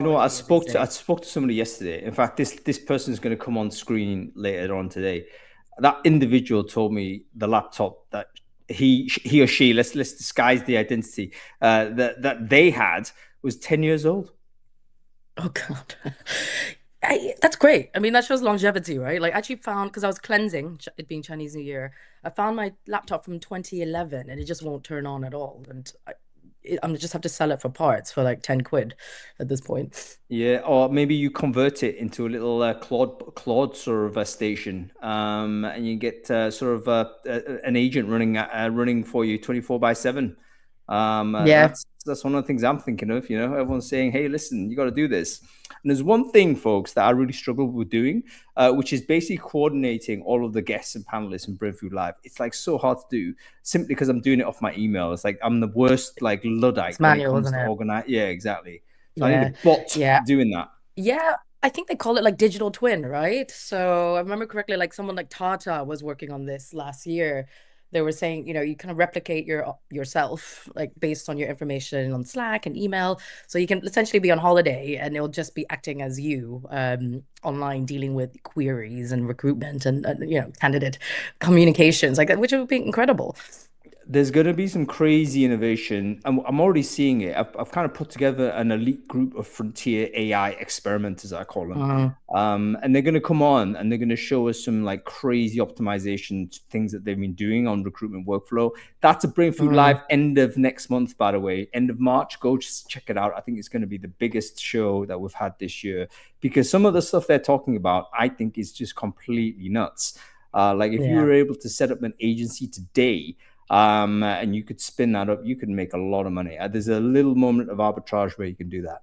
You know, technology, as they I say. spoke to somebody yesterday. In fact, this person is going to come on screen later on today. That individual told me the laptop that he or she, let's disguise the identity, that they had was 10 years old. Oh God. That's great. I mean, that shows longevity, right? Like, I actually found because I was cleansing, it being Chinese New Year, I found my laptop from 2011 and it just won't turn on at all. And I'm just have to sell it for parts for like 10 quid at this point. Yeah, or maybe you convert it into a little Claude sort of a station, and you get sort of an agent running for you 24/7. Yeah. That's one of the things I'm thinking of. You know, everyone's saying, "Hey, listen, you got to do this." And there's one thing, folks, that I really struggle with doing, which is basically coordinating all of the guests and panelists in Brain Food Live. It's like so hard to do simply because I'm doing it off my email. It's like I'm the worst like It's luddite when it manual, comes isn't to it? organize. Yeah, exactly. So I need a Yeah. bot Yeah. doing that. Yeah, I think they call it like digital twin, right? So I remember correctly, like someone like Tata was working on this last year. They were saying, you kind of replicate yourself, like based on your information on Slack and email. So you can essentially be on holiday and it'll just be acting as you online, dealing with queries and recruitment and candidate communications, like that, which would be incredible. There's going to be some crazy innovation. I'm already seeing it. I've kind of put together an elite group of frontier AI experimenters, I call them. Mm, And they're going to come on and they're going to show us some like crazy optimization things that they've been doing on recruitment workflow. That's a Brain Food Live mm, end of next month, by the way, end of March. Go just check it out. I think it's going to be the biggest show that we've had this year because some of the stuff they're talking about, I think, is just completely nuts. Like if you yeah. were able to set up an agency today, and you could spin that up, you could make a lot of money. There's a little moment of arbitrage where you can do that.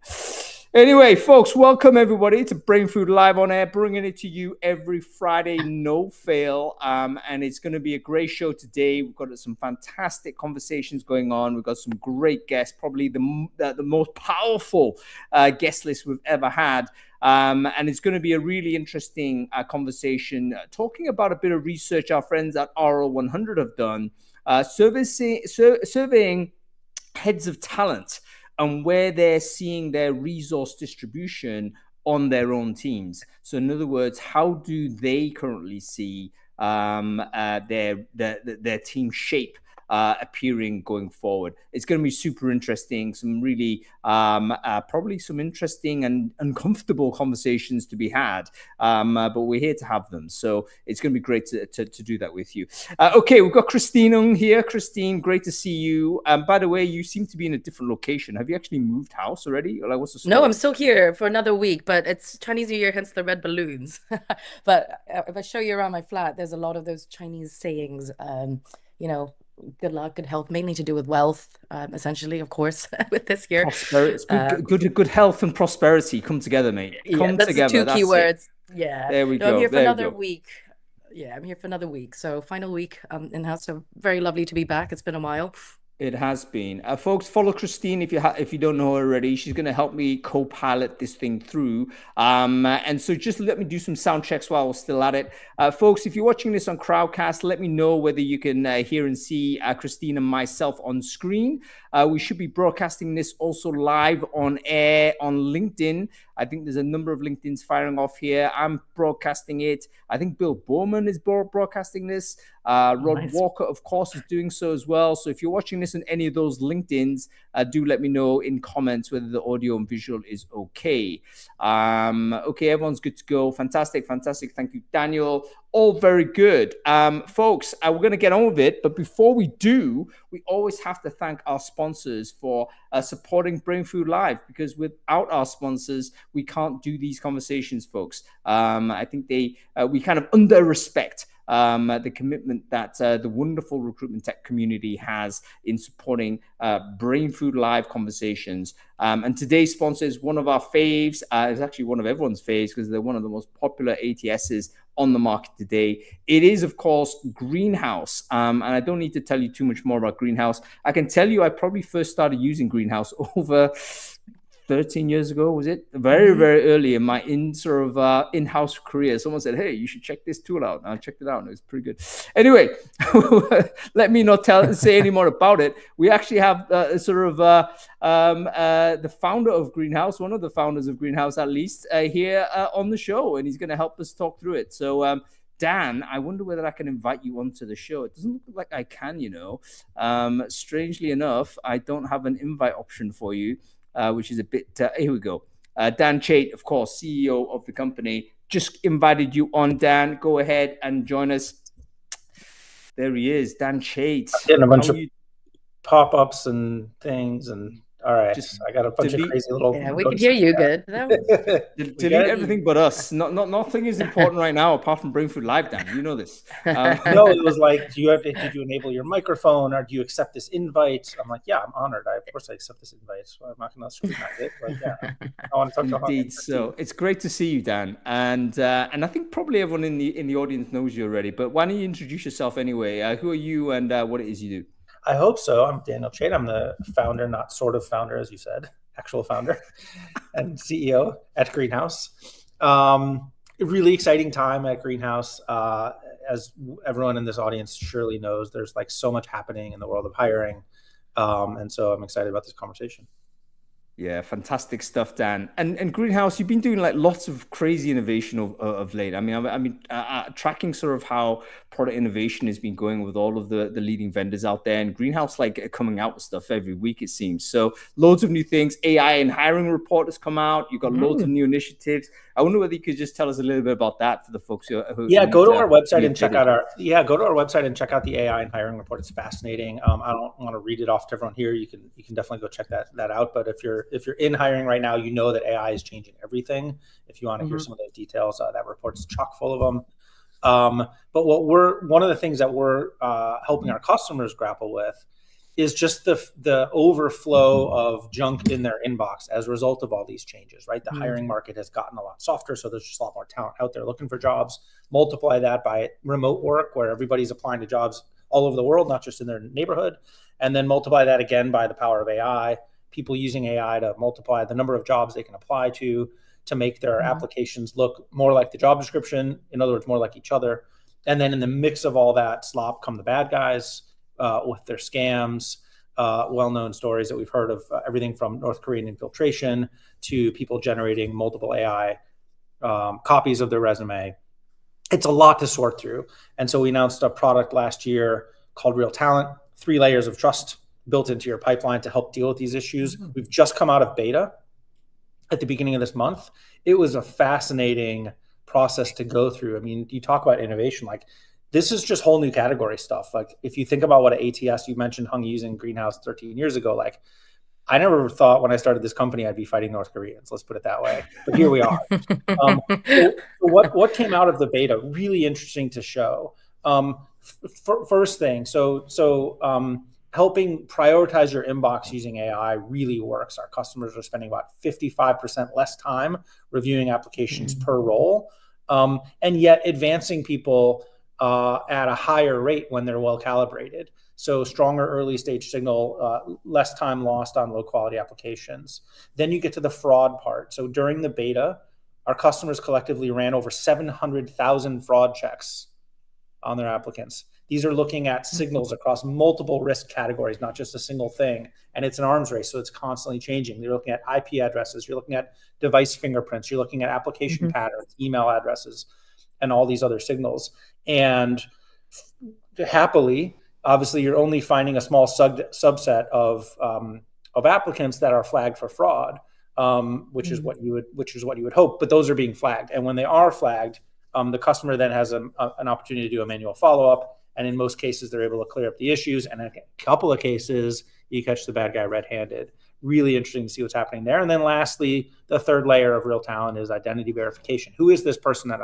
Anyway, folks, welcome everybody to Brain Food Live on Air, bringing it to you every Friday, no fail. And it's going to be a great show today. We've got some fantastic conversations going on. We've got some great guests, probably the most powerful guest list we've ever had. And it's going to be a really interesting conversation talking about a bit of research our friends at RL100 have done, surveying heads of talent and where they're seeing their resource distribution on their own teams. So, in other words, how do they currently see their team shape appearing going forward? It's going to be super interesting. Some really probably some interesting and uncomfortable conversations to be had, but we're here to have them. So it's going to be great to do that with you. Okay, we've got Christine on here. Christine, great to see you. By the way, you seem to be in a different location. Have you actually moved house already? Or like, what's the No, I'm story? still here for another week, but it's Chinese New Year, hence the red balloons. But if I show you around my flat, there's a lot of those Chinese sayings, you know, good luck, good health, mainly to do with wealth, essentially, of course, with this year. Prosperity. It's Uh, good health and prosperity come together, mate. yeah, Come that's the together. two That's it. keywords. Yeah. There we No, I'm go. here for There we another go. week. Yeah, I'm here for another week. So final week in house. So very lovely to be back. It's been a while. It has been. Folks, follow Christine if you don't know her already. She's going to help me co-pilot this thing through. And so just let me do some sound checks while we're still at it. Folks, if you're watching this on Crowdcast, let me know whether you can hear and see Christine and myself on screen. We should be broadcasting this also live on air on LinkedIn. I think there's a number of LinkedIn's firing off here. I'm broadcasting it. I think Bill Bowman is broadcasting this. Oh, Rod nice. Walker, of course, is doing so as well. So if you're watching this on any of those LinkedIn's, do let me know in comments whether the audio and visual is okay. Okay, everyone's good to go. Fantastic, fantastic. Thank you, Daniel. All very good. Folks, we're going to get on with it. But before we do, we always have to thank our sponsors for supporting Brain Food Live, because without our sponsors, we can't do these conversations, folks. I think we kind of under respect the commitment that the wonderful recruitment tech community has in supporting Brain Food Live conversations. And today's sponsor is one of our faves. It's actually one of everyone's faves because they're one of the most popular ATSs on the market today. It is, of course, Greenhouse. And I don't need to tell you too much more about Greenhouse. I can tell you I probably first started using Greenhouse over 13 years ago, was it? Very, Hmm. very early in my in-house career. Someone said, "Hey, you should check this tool out." And I checked it out, and it was pretty good. Anyway, let me not say any more about it. We actually have the founder of Greenhouse, one of the founders of Greenhouse at least, here on the show, and he's going to help us talk through it. So, Dan, I wonder whether I can invite you onto the show. It doesn't look like I can, strangely enough, I don't have an invite option for you, which is a bit, here we go. Dan Chait, of course, CEO of the company, just invited you on, Dan. Go ahead and join us. There he is, Dan Chait. Getting a bunch of pop-ups and things, and all right, just I got a bunch of crazy little. Yeah, we can hear you good. Delete everything but us. Nothing is important right now apart from Brain Food Live, Dan. You know this. No, it was like, did you enable your microphone, or do you accept this invite? I'm like, yeah, I'm honored. Of course I accept this invite. So I'm not going to scrutinize it. But yeah, I want to talk to Indeed. So it's great to see you, Dan, and I think probably everyone in the audience knows you already. But why don't you introduce yourself anyway? Who are you, and what it is you do? I hope so. I'm Daniel Chait. I'm the founder, not sort of founder, as you said, actual founder and CEO at Greenhouse. Really exciting time at Greenhouse. As everyone in this audience surely knows, there's like so much happening in the world of hiring. And so I'm excited about this conversation. Yeah, fantastic stuff, Dan. And Greenhouse, you've been doing like lots of crazy innovation of late. I mean, tracking sort of how product innovation has been going with all of the leading vendors out there, and Greenhouse like coming out with stuff every week, it seems. So loads of new things. AI and hiring report has come out. You've got loads of new initiatives. I wonder whether you could just tell us a little bit about that for the folks who go to our website and check out go to our website and check out the AI and hiring report. It's fascinating. I don't want to read it off to everyone here. You can definitely go check that out. But if you're in hiring right now, you know that AI is changing everything. If you want to hear some of those details, that report's chock full of them. But one of the things that we're helping our customers grapple with is just the overflow of junk in their inbox as a result of all these changes, right? The hiring market has gotten a lot softer, so there's just a lot more talent out there looking for jobs. Multiply that by remote work, where everybody's applying to jobs all over the world, not just in their neighborhood, and then multiply that again by the power of AI, people using AI to multiply the number of jobs they can apply to make their applications look more like the job description, in other words, more like each other. And then in the mix of all that slop come the bad guys, with their scams, well-known stories that we've heard of, everything from North Korean infiltration to people generating multiple AI copies of their resume. It's a lot to sort through. And so we announced a product last year called Real Talent, 3 layers of trust built into your pipeline to help deal with these issues. We've just come out of beta at the beginning of this month. It was a fascinating process to go through. I mean, you talk about innovation, like this is just whole new category stuff. Like if you think about what an ATS, you mentioned Hung using Greenhouse 13 years ago, like I never thought when I started this company, I'd be fighting North Koreans, let's put it that way. But here we are. So what came out of the beta, really interesting to show. First thing, helping prioritize your inbox using AI really works. Our customers are spending about 55% less time reviewing applications per role, and yet advancing people at a higher rate when they're well calibrated. So stronger early stage signal, less time lost on low quality applications. Then you get to the fraud part. So during the beta, our customers collectively ran over 700,000 fraud checks on their applicants. These are looking at signals across multiple risk categories, not just a single thing. And it's an arms race, so it's constantly changing. You're looking at IP addresses, you're looking at device fingerprints, you're looking at application patterns, email addresses, and all these other signals. And happily, obviously, you're only finding a small subset of applicants that are flagged for fraud, which is what you would hope. But those are being flagged, and when they are flagged, the customer then has an opportunity to do a manual follow-up. And in most cases, they're able to clear up the issues. And in a couple of cases, you catch the bad guy red-handed. Really interesting to see what's happening there. And then lastly, the third layer of Real Talent is identity verification. Who is this person that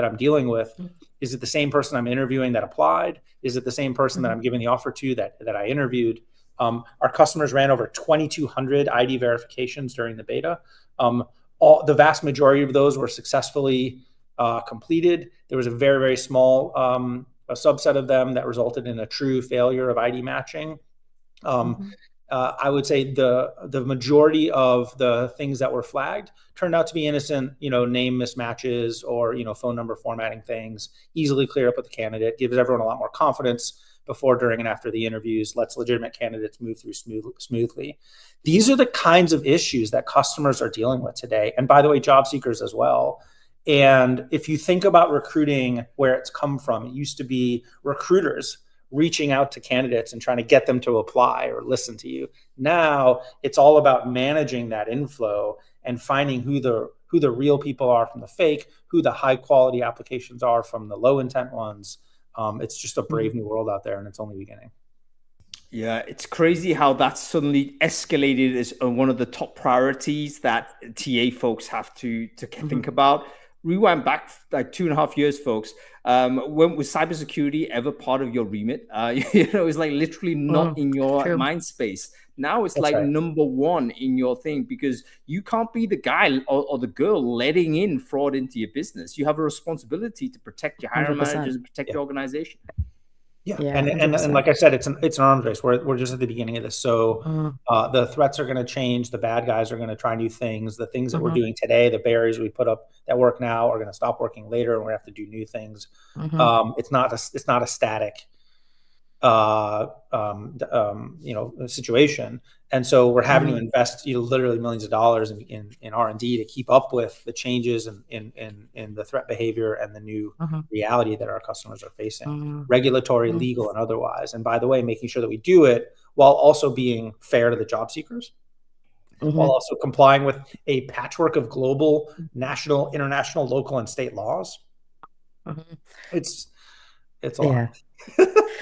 I'm dealing with? Is it the same person I'm interviewing that applied? Is it the same person that I'm giving the offer to that I interviewed? Our customers ran over 2,200 ID verifications during the beta. The vast majority of those were successfully completed. There was a very, very small a subset of them that resulted in a true failure of ID matching. I would say the majority of the things that were flagged turned out to be innocent, name mismatches or, phone number formatting things, easily clear up with the candidate, gives everyone a lot more confidence before, during, and after the interviews, lets legitimate candidates move through smoothly. These are the kinds of issues that customers are dealing with today. And by the way, job seekers as well. And if you think about recruiting, where it's come from, it used to be recruiters reaching out to candidates and trying to get them to apply or listen to you. Now it's all about managing that inflow and finding who the real people are from the fake, who the high quality applications are from the low intent ones. It's just a brave new world out there, and it's only beginning. Yeah, it's crazy how that's suddenly escalated as one of the top priorities that TA folks have to think about. Rewind back like 2.5 years, folks. When was cybersecurity ever part of your remit? It's like literally not in your mind space. Now it's like number one in your thing, because you can't be the guy or the girl letting in fraud into your business. You have a responsibility to protect your hiring 100%. managers and protect your organization. Yeah. And like I said, it's an arms race. We're just at the beginning of this. So the threats are going to change. The bad guys are going to try new things. The things that we're doing today, the barriers we put up that work now, are going to stop working later, and we're going to have to do new things. It's not a static situation. And so we're having to invest literally millions of dollars in R&D to keep up with the changes in the threat behavior and the new reality that our customers are facing, regulatory, legal, and otherwise. And by the way, making sure that we do it while also being fair to the job seekers, while also complying with a patchwork of global, national, international, local, and state laws. It's a lot.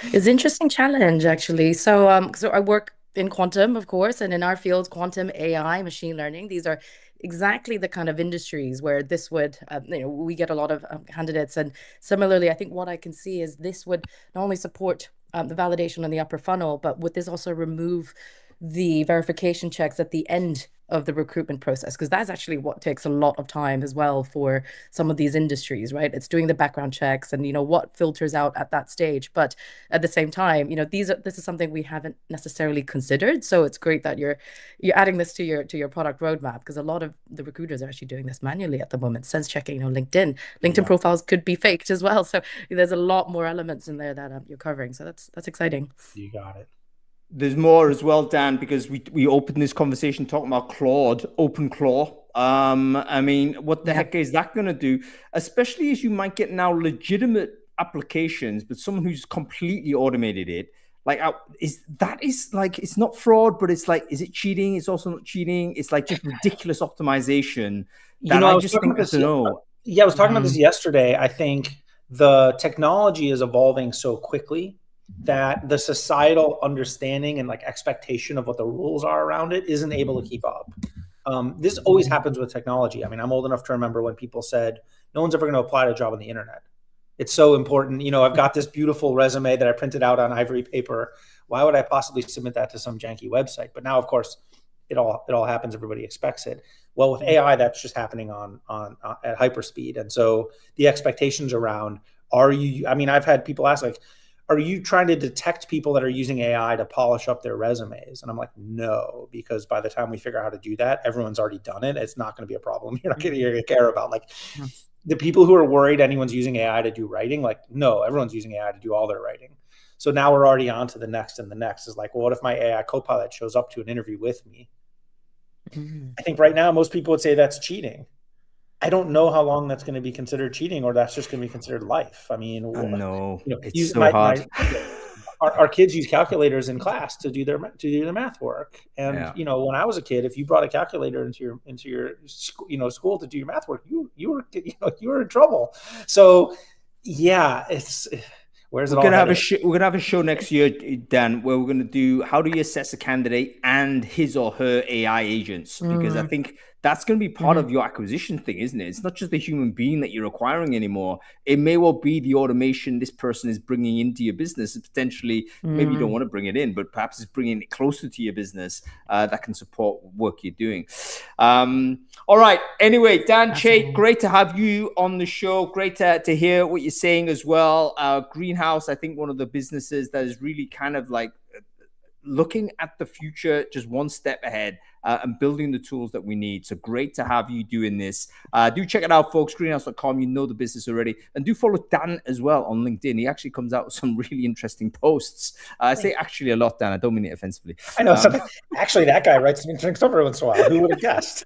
It's an interesting challenge, actually. So I work in quantum, of course, and in our field, quantum, AI, machine learning, these are exactly the kind of industries where this would, we get a lot of candidates. And similarly, I think what I can see is this would not only support the validation on the upper funnel, but would this also remove the verification checks at the end of the recruitment process? Because that's actually what takes a lot of time as well for some of these industries, right? It's doing the background checks and what filters out at that stage. But at the same time, this is something we haven't necessarily considered. So it's great that you're adding this to your product roadmap, because a lot of the recruiters are actually doing this manually at the moment, sense checking. LinkedIn profiles could be faked as well. So there's a lot more elements in there that you're covering. So that's exciting. You got it. There's more as well, Dan, because we opened this conversation talking about Claude, OpenClaw. I mean, what the heck is that going to do? Especially as you might get now legitimate applications, but someone who's completely automated it. Like, it's not fraud, but it's like, is it cheating? It's also not cheating. It's like just ridiculous optimization. That I just think to know. Yeah, I was talking about this yesterday. I think the technology is evolving so quickly that the societal understanding and expectation of what the rules are around it isn't able to keep up. This always happens with technology. I mean, I'm old enough to remember when people said, no one's ever going to apply to a job on the internet. It's so important. I've got this beautiful resume that I printed out on ivory paper. Why would I possibly submit that to some janky website? But now, of course, it all happens. Everybody expects it. Well, with AI, that's just happening at hyperspeed. And so the expectations around, I've had people ask, are you trying to detect people that are using AI to polish up their resumes? And I'm like, no, because by the time we figure out how to do that, everyone's already done it. It's not going to be a problem. You're not going to care about the people who are worried anyone's using AI to do writing. No, everyone's using AI to do all their writing. So now we're already on to the next, and the next is well, what if my AI copilot shows up to an interview with me? I think right now most people would say that's cheating. I don't know how long that's going to be considered cheating, or that's just going to be considered life. I mean, no, it's so hard. Our kids use calculators in class to do their math work. And when I was a kid, if you brought a calculator into your school to do your math work, you were in trouble. So yeah, we're gonna have a show next year, Dan, where we're gonna do how do you assess a candidate and his or her AI agents, because I think that's going to be part of your acquisition thing, isn't it? It's not just the human being that you're acquiring anymore. It may well be the automation this person is bringing into your business. Potentially, maybe you don't want to bring it in, but perhaps it's bringing it closer to your business that can support work you're doing. All right. Anyway, Dan Che, great to have you on the show. Great to hear what you're saying as well. Greenhouse, I think one of the businesses that is really kind of looking at the future just one step ahead and building the tools that we need. So great to have you doing this. Do check it out, folks. Greenhouse.com. You know the business already. And do follow Dan as well on LinkedIn. He actually comes out with some really interesting posts. I say actually a lot, Dan. I don't mean it offensively. I know. Actually, that guy writes me drinks over once in a while. Who would have guessed?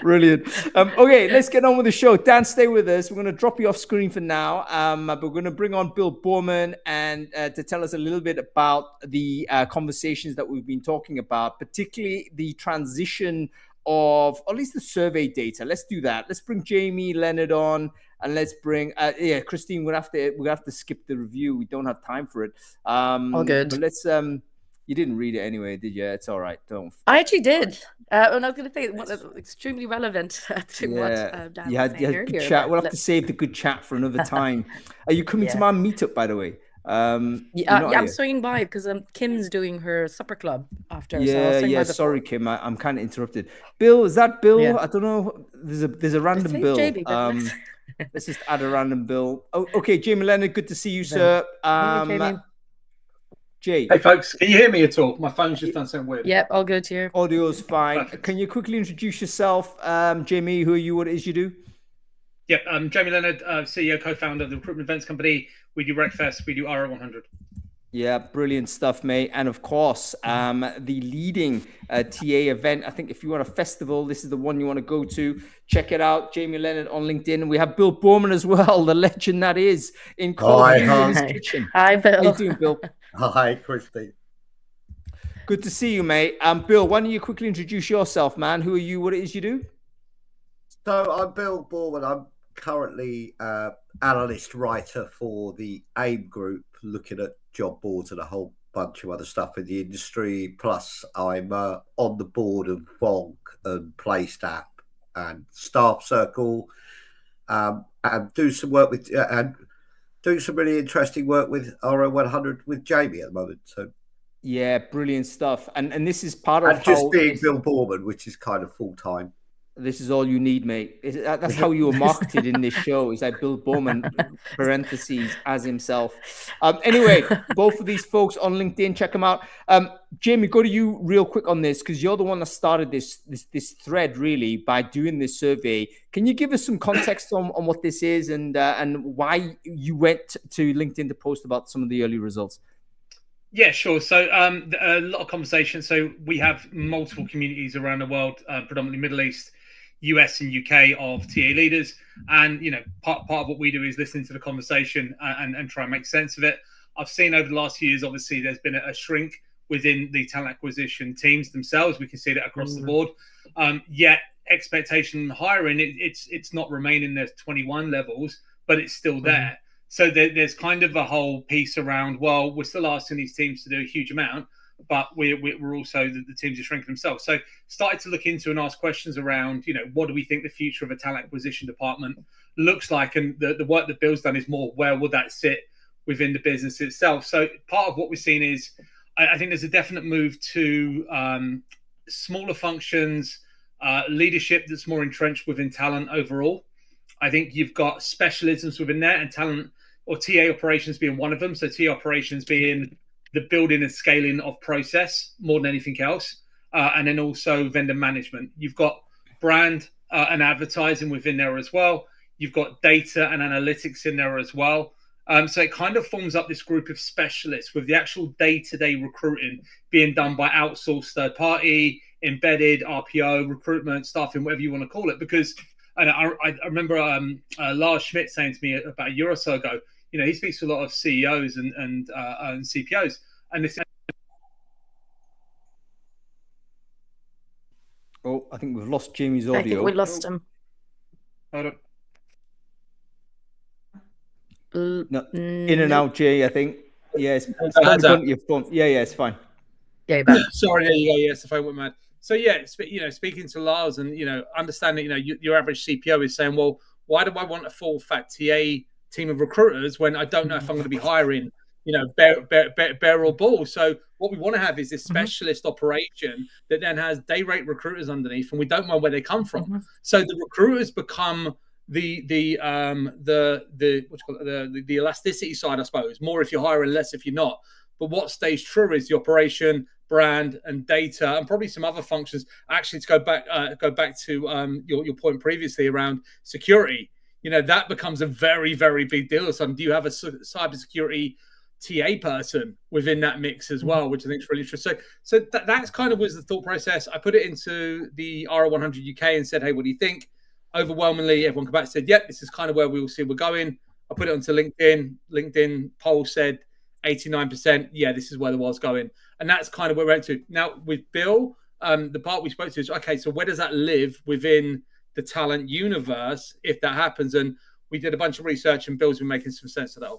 Brilliant. Okay, let's get on with the show. Dan, stay with us. We're going to drop you off screen for now, but we're going to bring on Bill Borman and to tell us a little bit about the conversations that we've been talking about, particularly the transition of, or at least the survey data. Let's do that. Let's bring Jamie Leonard on, and let's bring Christine. We'll have to skip the review. We don't have time for it. All good. But let's you didn't read it anyway, did you? It's all right. Don't. I actually did. And I was going to say, extremely relevant to what Dan you was had saying good earlier. chat. We'll have to save the good chat for another time. Are you coming to my meetup, by the way? I'm swinging by because Kim's doing her supper club after. Yeah. Sorry, Kim. I'm kind of interrupted. Bill, is that Bill? Yeah. I don't know. There's a random Bill. JB, let's just add a random Bill. Oh, okay, Jamie Leonard. Good to see you, sir. Jay. Hey, folks. Can you hear me at all? My phone's just done something weird. Yep, all good here. Audio's fine. Perfect. Can you quickly introduce yourself, Jamie? Who are you? What it is you do? Yep, I'm Jamie Leonard, CEO, co-founder of the recruitment events company. We do Breakfast, we do RO100. Yeah, brilliant stuff, mate. And of course, the leading TA event. I think if you want a festival, this is the one you want to go to. Check it out, Jamie Leonard on LinkedIn. And we have Bill Borman as well, the legend that is in Colin's kitchen. Hi, Bill. How you doing, Bill? Hi, Christy. Good to see you, mate. Bill, why don't you quickly introduce yourself, man? Who are you? What it is you do? So I'm Bill Borman. I'm currently analyst writer for the AIM group, looking at job boards and a whole bunch of other stuff in the industry. Plus, I'm on the board of Vonk and PlayStap and Staff Circle, and do some work with and do some really interesting work with RO100 with Jamie at the moment. So yeah, brilliant stuff. And this is part of just being Bill Borman, which is kind of full time. This is all you need, mate. That's how you were marketed in this show. It's like Bill Borman, parentheses, as himself. Anyway, both of these folks on LinkedIn, check them out. Jamie, go to you real quick on this because you're the one that started this thread really by doing this survey. Can you give us some context on what this is and why you went to LinkedIn to post about some of the early results? Yeah, sure. So a lot of conversation. So we have multiple communities around the world, predominantly Middle East, US and UK of TA leaders. And, you know, part of what we do is listen to the conversation and try and make sense of it. I've seen over the last few years, obviously, there's been a shrink within the talent acquisition teams themselves. We can see that across the board. Yet expectation hiring, it's not remaining the 21 levels, but it's still there. So there's kind of a whole piece around, well, we're still asking these teams to do a huge amount, but we're also, the teams are shrinking themselves. So started to look into and ask questions around, you know, what do we think the future of a talent acquisition department looks like? And the work that Bill's done is more, where would that sit within the business itself? So part of what we've seen is, I think there's a definite move to smaller functions, leadership that's more entrenched within talent overall. I think you've got specialisms within there and talent or TA operations being one of them. So TA operations being the building and scaling of process more than anything else. And then also vendor management. You've got brand and advertising within there as well. You've got data and analytics in there as well. So it kind of forms up this group of specialists with the actual day-to-day recruiting being done by outsourced third party, embedded, RPO, recruitment, staffing, whatever you want to call it. Because and I remember Lars Schmidt saying to me about a year or so ago, you know, he speaks to a lot of CEOs and CPOs. And this. Oh, I think we've lost Jamie's audio. I think we lost him. Hold on. No, in and out, Jay, I think. Yeah, it's your phone. Yeah, it's fine. Yeah, back. Sorry, there you go. Yes, the phone went mad. So yeah, you know, speaking to Lars and, you know, understanding, you know, your average CPO is saying, well, why do I want a full fat TA team of recruiters when I don't know if I'm going to be hiring, you know, bear or bull? So what we want to have is this specialist operation that then has day rate recruiters underneath, and we don't know where they come from. So the recruiters become the elasticity side, I suppose. More if you're hiring, less if you're not. But what stays true is the operation, brand, and data, and probably some other functions. Actually, to go back to your point previously around security, that becomes a very, very big deal. So, do you have a cybersecurity TA person within that mix as well, which I think is really interesting. So that's kind of was the thought process. I put it into the RO100 UK and said, hey, what do you think? Overwhelmingly, everyone came back and said, yep, this is kind of where we will see we're going. I put it onto LinkedIn. LinkedIn poll said 89%, yeah, this is where the world's going. And that's kind of where we're at to. Now, with Bill, the part we spoke to is, okay, so where does that live within the talent universe if that happens? And we did a bunch of research, and Bill's been making some sense of that.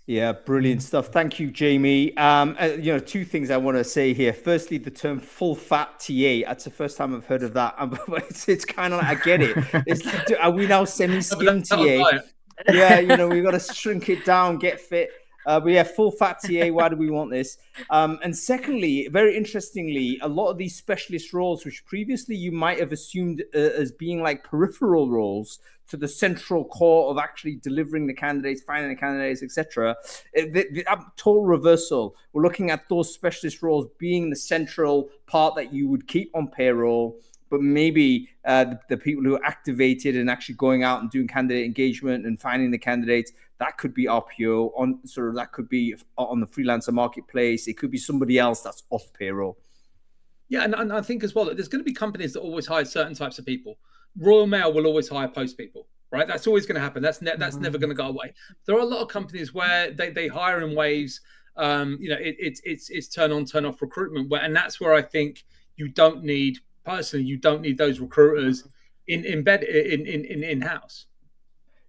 Yeah, brilliant stuff. Thank you, Jamie. Two things I want to say here. Firstly, the term full fat TA. That's the first time I've heard of that. It's kind of like, I get it. It's like, are we now semi-slim TA? Yeah, we've got to shrink it down, get fit. But yeah, full fat TA, why do we want this? And secondly, very interestingly, a lot of these specialist roles, which previously you might have assumed as being like peripheral roles to the central core of actually delivering the candidates, finding the candidates, etc. Total reversal. We're looking at those specialist roles being the central part that you would keep on payroll, but maybe the people who are activated and actually going out and doing candidate engagement and finding the candidates, that could be RPO that could be on the freelancer marketplace. It could be somebody else that's off payroll. Yeah, and I think as well that there's going to be companies that always hire certain types of people. Royal Mail will always hire post people, right? That's always going to happen. That's never going to go away. There are a lot of companies where they hire in waves. It's turn on, turn off recruitment, and that's where I think you don't need those recruiters in house.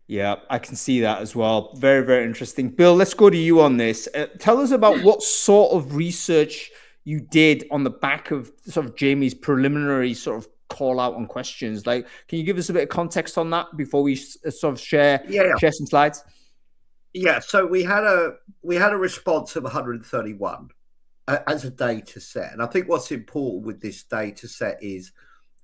Yeah, I can see that as well. Very, very interesting. Bill, let's go to you on this. Tell us about what sort of research you did on the back of sort of Jamie's preliminary sort of call out on questions. Like, can you give us a bit of context on that before we sort of share some slides? Yeah, so we had a response of 131 as a data set, and I think what's important with this data set is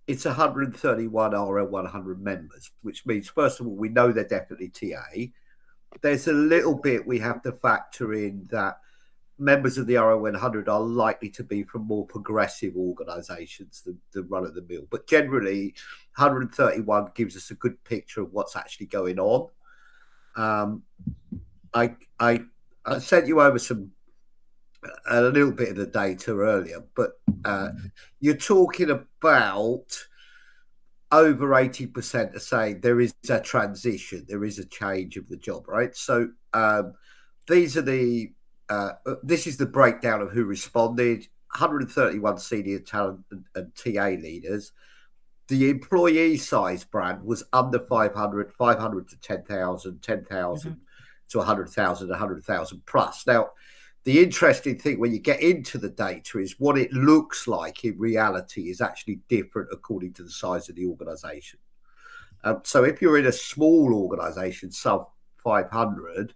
it's 131 RL100 members, which means first of all we know they're definitely TA. There's a little bit we have to factor in that members of the RL100 are likely to be from more progressive organisations than the run-of-the-mill. But generally, 131 gives us a good picture of what's actually going on. I sent you over a little bit of the data earlier, but you're talking about over 80% are saying there is a transition, there is a change of the job, right? So these are this is the breakdown of who responded. 131 senior talent and TA leaders. The employee size brand was under 500, 500 to 10,000, 10,000 to 100,000, 100,000 plus. Now, the interesting thing when you get into the data is what it looks like in reality is actually different according to the size of the organization. So if you're in a small organization, sub 500,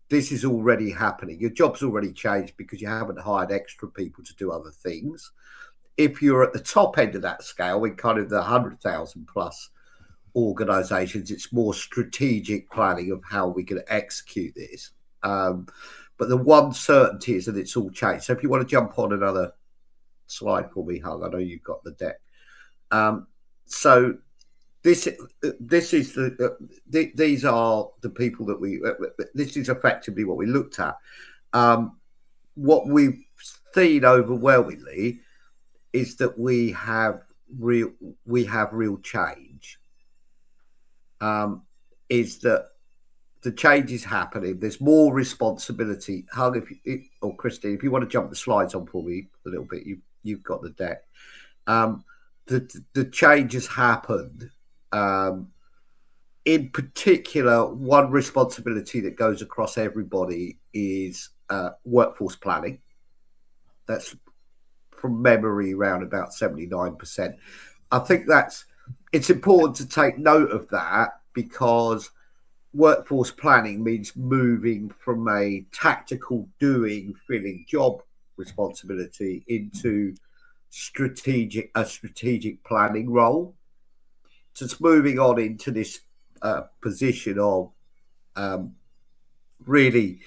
this is already happening. Your job's already changed because you haven't hired extra people to do other things. If you're at the top end of that scale, in kind of the 100,000 plus organizations, it's more strategic planning of how we can execute this. But the one certainty is that it's all changed. So if you want to jump on another slide for me, Hung, I know you've got the deck. So this is these are the people that this is effectively what we looked at. What we've seen overwhelmingly is that we have real change. Is that the change is happening? There's more responsibility. Hung, or Christine, if you want to jump the slides on for me a little bit, you've got the deck. The change has happened. In particular, one responsibility that goes across everybody is workforce planning. That's from memory around about 79%. I think it's important to take note of that because workforce planning means moving from a tactical filling job responsibility into a strategic planning role. So it's moving on into this position of really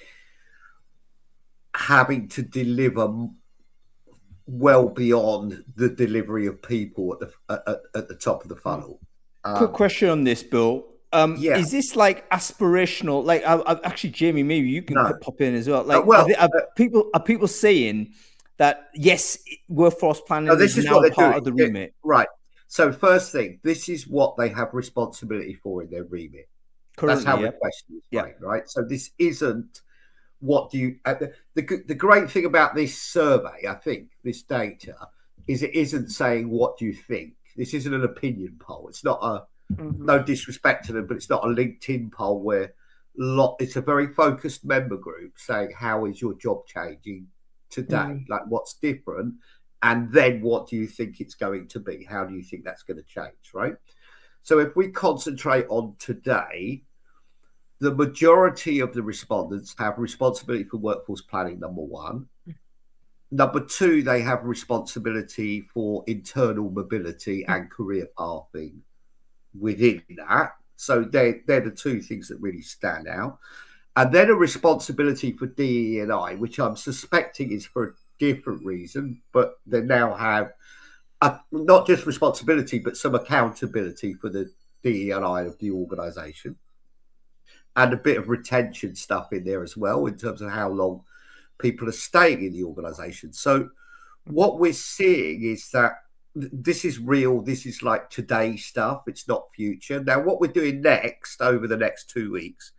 having to deliver well beyond the delivery of people at the top of the funnel. Quick question on this, Bill. Is this like aspirational? Like, actually, Jamie, maybe you can pop in as well. Like, are people saying that yes, workforce planning is now part of the remit? Right. So first thing, this is what they have responsibility for in their remit. Currently, that's how the question is framed, right? So this isn't what do you. The great thing about this survey, I think, this data, is it isn't saying what do you think. This isn't an opinion poll. It's not a. No disrespect to them, but it's not a LinkedIn poll where it's a very focused member group saying how is your job changing today, like what's different, and then what do you think it's going to be? How do you think that's going to change, right? So if we concentrate on today, the majority of the respondents have responsibility for workforce planning, number one. Number two, they have responsibility for internal mobility and career pathing within that. So they're the two things that really stand out. And then a responsibility for DE&I, which I'm suspecting is for a different reason, but they now have not just responsibility, but some accountability for the DE&I of the organisation. And a bit of retention stuff in there as well, in terms of how long people are staying in the organisation. So what we're seeing is that this is real. This is like today stuff. It's not future. Now, what we're doing next over the next 2 weeks,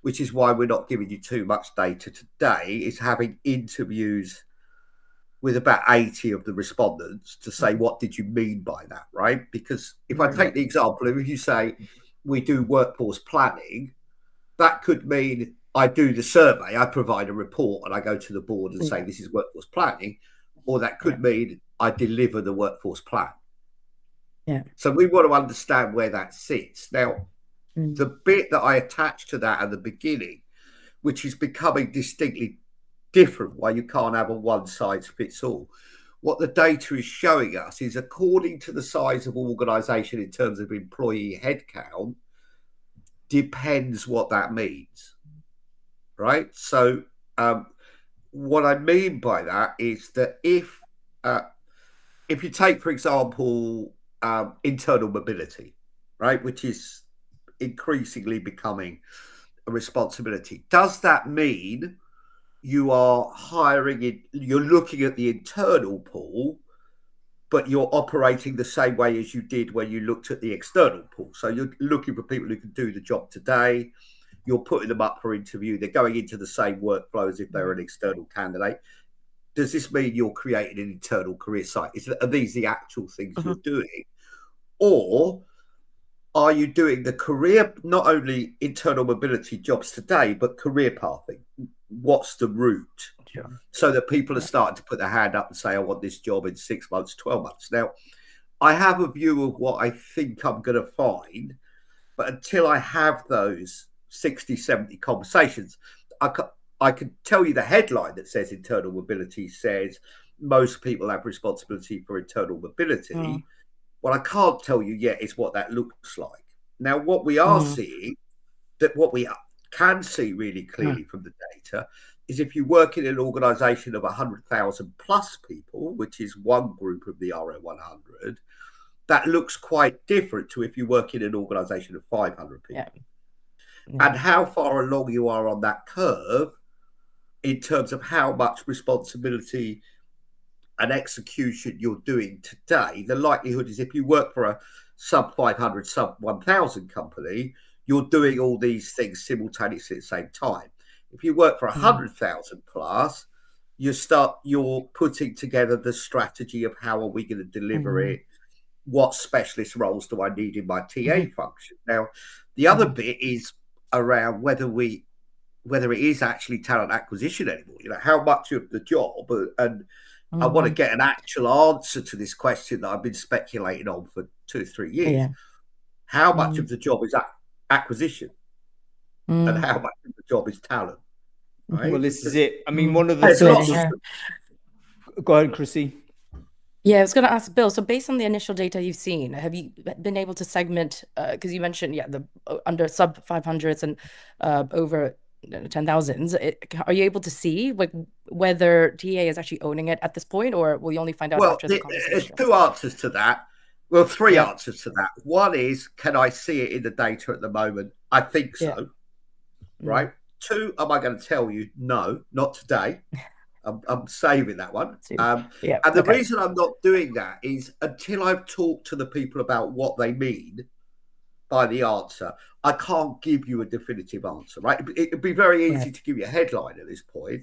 which is why we're not giving you too much data today, is having interviews with about 80 of the respondents to say, what did you mean by that, right? Because if I take the example, if you say we do workforce planning, that could mean I do the survey, I provide a report, and I go to the board and say this is workforce planning, or that could mean I deliver the workforce plan. Yeah. So we want to understand where that sits. Now, the bit that I attached to that at the beginning, which is becoming distinctly different, why you can't have a one size fits all. What the data is showing us is according to the size of organisation in terms of employee headcount, depends what that means, right? So what I mean by that is that if you take, for example, internal mobility, right, which is increasingly becoming a responsibility, does that mean you are hiring you're looking at the internal pool, but you're operating the same way as you did when you looked at the external pool? So you're looking for people who can do the job today. You're putting them up for interview. They're going into the same workflow as if they're an external candidate. Does this mean you're creating an internal career site? Are these the actual things you're doing? Or are you doing the career, not only internal mobility jobs today, but career pathing? What's the route? Sure. So that people are starting to put their hand up and say, I want this job in 6 months, 12 months. Now, I have a view of what I think I'm going to find, but until I have those 60, 70 conversations, I can tell you the headline that says internal mobility says most people have responsibility for internal mobility. What I can't tell you yet is what that looks like. Now, what we are seeing, that what we can see really clearly from the data, is if you work in an organisation of 100,000 plus people, which is one group of the RO100, that looks quite different to if you work in an organisation of 500 people. And how far along you are on that curve in terms of how much responsibility and execution you're doing today, the likelihood is if you work for a sub 500, sub 1,000 company, you're doing all these things simultaneously at the same time. If you work for 100,000 plus, you're putting together the strategy of how are we going to deliver it? What specialist roles do I need in my TA function? Now, the other bit is around whether it is actually talent acquisition anymore. You know, how much of the job, and I want to get an actual answer to this question that I've been speculating on for 2 or 3 years. Yeah. How much of the job is acquisition, and how much of the job is talent? Right? Well, this is it. I mean, one of the Go ahead, Chrissy. Yeah, I was going to ask Bill. So, based on the initial data you've seen, have you been able to segment? Because you mentioned, the under sub 500s and over 10,000s, are you able to see like whether TA is actually owning it at this point, or will you only find out after the there's conversation? two answers to that. Well, three answers to that. One is, can I see it in the data at the moment? I think so. Right. Two, am I going to tell you? No, not today. I'm saving that one. And the reason I'm not doing that is until I've talked to the people about what they mean by the answer, I can't give you a definitive answer, right? It'd be very easy to give you a headline at this point.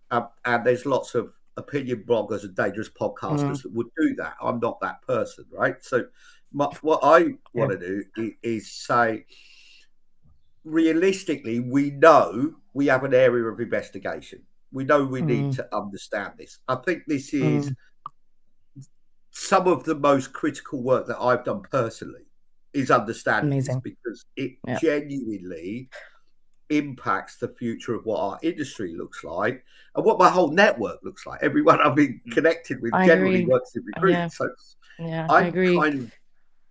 And there's lots of opinion bloggers and dangerous podcasters that would do that. I'm not that person, right? So what I want to do is say, realistically, we know we have an area of investigation. We know we need to understand this. I think this is some of the most critical work that I've done personally is understanding this, because it genuinely impacts the future of what our industry looks like and what my whole network looks like. Everyone I've been connected with generally works in recruitment. So I'm kind of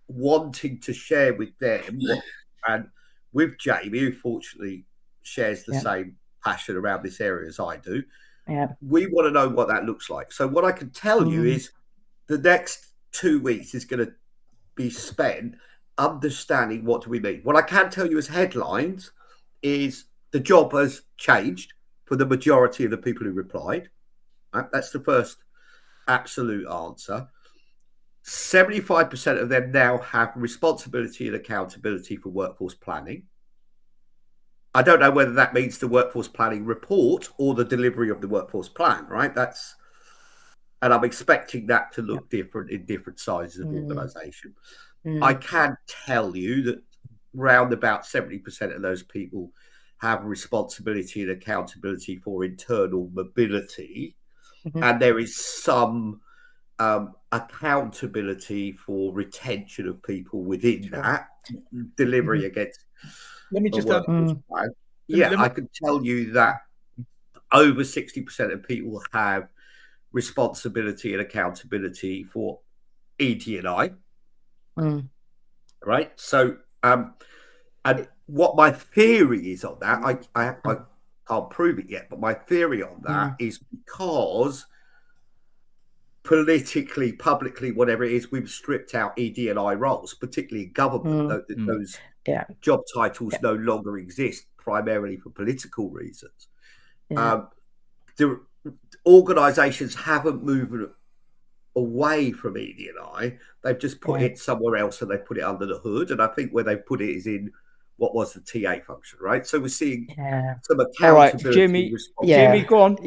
wanting to share with them and with Jamie, who fortunately shares the same passion around this area as I do. We want to know what that looks like. So what I can tell you is the next 2 weeks is going to be spent understanding what do we mean. What I can tell you as headlines is the job has changed for the majority of the people who replied. Right? That's the first absolute answer. 75% of them now have responsibility and accountability for workforce planning. I don't know whether that means the workforce planning report or the delivery of the workforce plan, right? And I'm expecting that to look different in different sizes of organisation. I can tell you that round about 70% of those people have responsibility and accountability for internal mobility. And there is some accountability for retention of people within that delivery against. Let me just I can tell you that over 60% of people have responsibility and accountability for ED&I. Right. So, and what my theory is on that, I can't prove it yet, but my theory on that is because politically, publicly, whatever it is, we've stripped out ED&I roles, particularly in government. Those job titles no longer exist, primarily for political reasons. The organisations haven't moved away from ED&I. They've just put it somewhere else, and they put it under the hood. And I think where they put it is in what was the TA function, right? So we're seeing some accountability. All right, Jamie. Jamie, go on.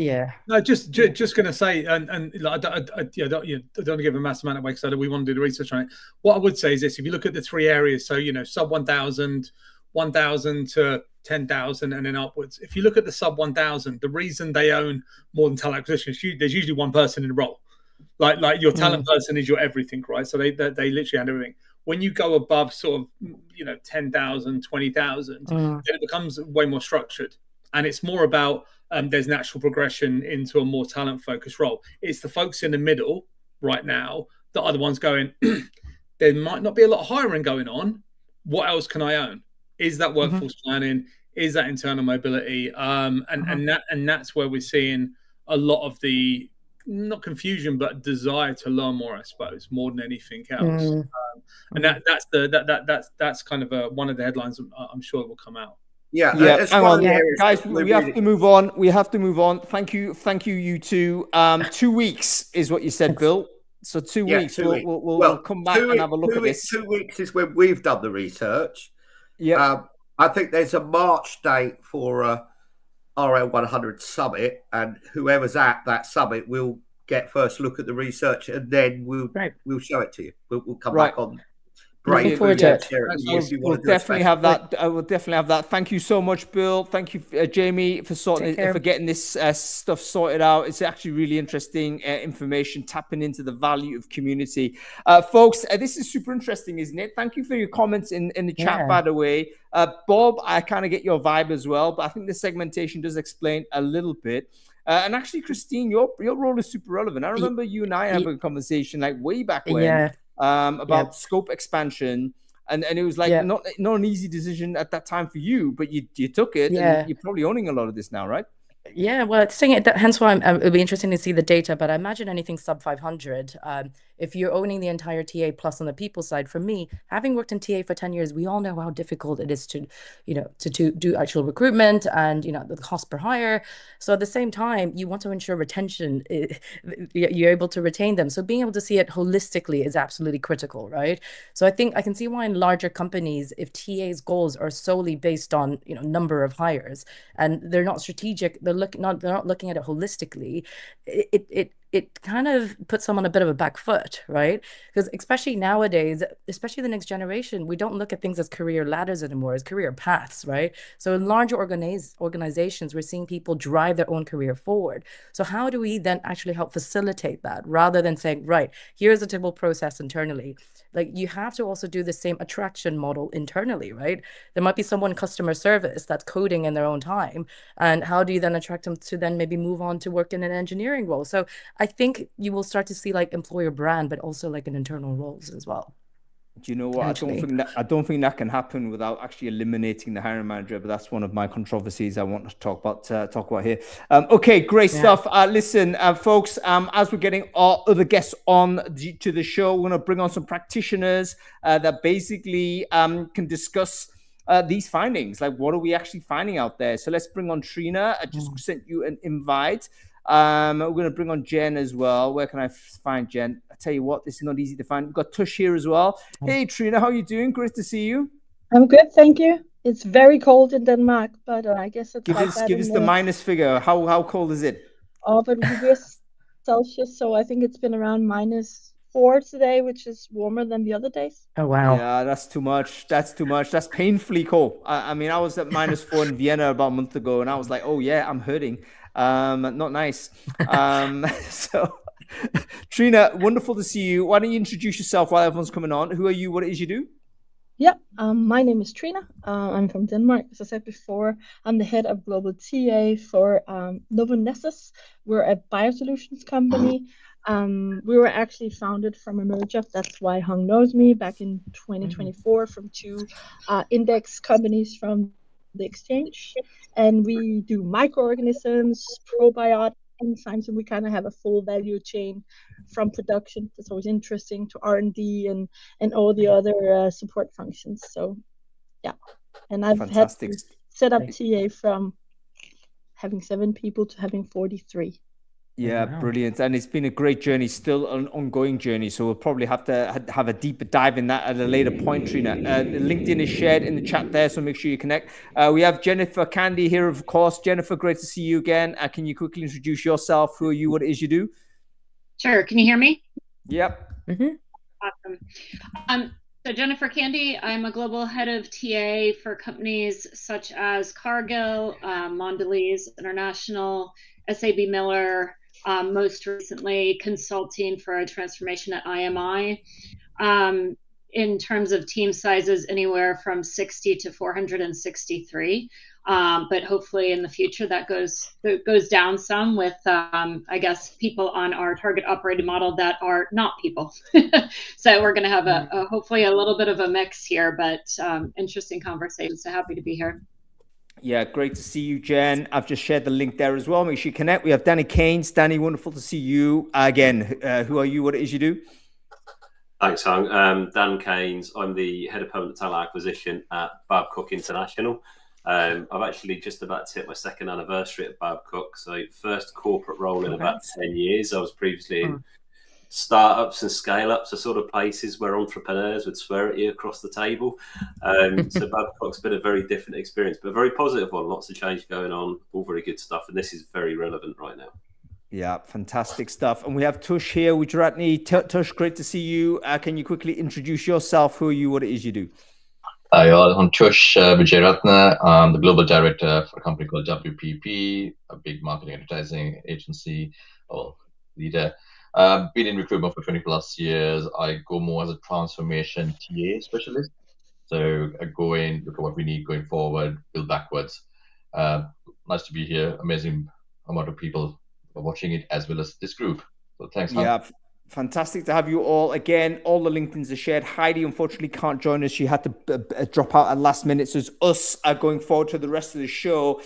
No, just going to say, and like, I don't want to give a massive amount away because we want to do the research on it. What I would say is this: if you look at the three areas, so sub 1,000, 1,000 to 10,000, and then upwards. If you look at the sub 1,000, the reason they own more than talent acquisition is there's usually one person in the role. Like your talent person is your everything, right? So they literally hand everything. When you go above sort of 10,000, 20,000, then it becomes way more structured, and it's more about there's natural progression into a more talent focused role. It's the folks in the middle right now that are the ones going. There might not be a lot of hiring going on. What else can I own? Is that workforce planning? Is that internal mobility? And that's where we're seeing a lot of the not confusion but desire to learn more, I suppose, more than anything else. And that's kind of one of the headlines I'm sure will come out. Hang on, guys. We have to move on. We have to move on. Thank you, you two. 2 weeks is what you said, Bill. So 2 weeks. We'll come back and have a look at this. 2 weeks is when we've done the research. I think there's a March date for RL 100 Summit, and whoever's at that summit will get first look at the research, and then we'll show it to you. We'll come back on. Looking forward to it. We'll definitely have that. We'll definitely have that. Thank you so much, Bill. Thank you, Jamie, for for getting this stuff sorted out. It's actually really interesting information, tapping into the value of community. Folks, this is super interesting, isn't it? Thank you for your comments in the chat, by the way. Bob, I kind of get your vibe as well, but I think the segmentation does explain a little bit. And actually, Christine, your role is super relevant. I remember you and I having a conversation like way back when. About scope expansion And it was like not an easy decision at that time for you, but you took it, and you're probably owning a lot of this now, right? Yeah, well, it's saying it, hence why it'll be interesting to see the data, but I imagine anything sub 500. If you're owning the entire TA plus on the people side, for me, having worked in TA for 10 years, we all know how difficult it is to, to do actual recruitment and, the cost per hire. So at the same time, you want to ensure retention, you're able to retain them. So being able to see it holistically is absolutely critical, right? So I think I can see why in larger companies, if TA's goals are solely based on, number of hires and they're not strategic, they're not looking at it holistically, it kind of puts them on a bit of a back foot, right? Because especially nowadays, especially the next generation, we don't look at things as career ladders anymore, as career paths, right? So in larger organizations, we're seeing people drive their own career forward. So how do we then actually help facilitate that rather than saying, right, here's a typical process internally? Like you have to also do the same attraction model internally, right? There might be someone in customer service that's coding in their own time. And how do you then attract them to then maybe move on to work in an engineering role? So I think you will start to see like employer brand, but also like an internal roles as well. Do you know what? I don't think that can happen without actually eliminating the hiring manager. But that's one of my controversies I want to talk about here. Okay, great stuff. Listen, folks, as we're getting our other guests on to the show, we're going to bring on some practitioners that basically can discuss these findings. Like, what are we actually finding out there? So let's bring on Trina. I just sent you an invite. We're going to bring on Jen as well. Where can I find Jen? I tell you what, this is not easy to find. We've got Tush here as well. Hey, Trina, how are you doing? Great to see you. I'm good, thank you. It's very cold in Denmark, but I guess it's give us the minus figure. How cold is it? But we're Celsius, so I think it's been around -4 today, which is warmer than the other days. Oh wow! Yeah, that's too much. That's painfully cold. I mean, I was at -4 in Vienna about a month ago, and I was like, oh yeah, I'm hurting. Not nice. So, Trina, wonderful to see you. Why don't you introduce yourself while everyone's coming on? Who are you? What it is you do? Yeah, my name is Trina. I'm from Denmark. As I said before, I'm the head of global TA for Novo Nordisk. We're a biosolutions company. We were actually founded from a merger. That's why Hung knows me back in 2024 from two index companies from the exchange. And we do microorganisms, probiotics, enzymes, and we kind of have a full value chain from production. That's always interesting, to R&D and all the other support functions. So yeah, and I've had to set up TA from having 7 people to having 43. Yeah, brilliant. And it's been a great journey, still an ongoing journey. So we'll probably have to have a deeper dive in that at a later point, Trina. LinkedIn is shared in the chat there, so make sure you connect. We have Jennifer Candy here, of course. Jennifer, great to see you again. Can you quickly introduce yourself? Who are you? What it is you do? Sure. Can you hear me? Yep. Awesome. So Jennifer Candy, I'm a global head of TA for companies such as Cargill, Mondelez International, SAB Miller, most recently consulting for a transformation at IMI. In terms of team sizes, anywhere from 60 to 463. But hopefully in the future that goes down some with, I guess, people on our target operating model that are not people. So we're going to have a hopefully a little bit of a mix here, but interesting conversation. So happy to be here. Yeah, great to see you, Jen. I've just shared the link there as well. Make sure you connect. We have Danny Keynes. Danny, wonderful to see you again. Who are you? What it is you do? Thanks, Hung. Dan Keynes. I'm the head of permanent talent acquisition at Babcock International. I've actually just about to hit my 2nd anniversary at Babcock. So first corporate role in about 10 years. I was previously in startups and scale-ups are sort of places where entrepreneurs would swear at you across the table. So Babcock's been a very different experience, but a very positive one. Lots of change going on, all very good stuff. And this is very relevant right now. Yeah, fantastic stuff. And we have Tush here, Gujaratni. Tush, great to see you. Can you quickly introduce yourself? Who are you? What it is you do? Hi all, I'm Tush Vijayaratna. I'm the global director for a company called WPP, a big marketing advertising agency or leader. Been in recruitment for 20 plus years. I go more as a transformation TA specialist. So I go in, look at what we need going forward, build backwards. Nice to be here. Amazing amount of people watching it as well as this group. So thanks. Yeah, Fantastic to have you all again. All the LinkedIn's are shared. Heidi unfortunately can't join us. She had to drop out at last minute. So it's us going forward to the rest of the show.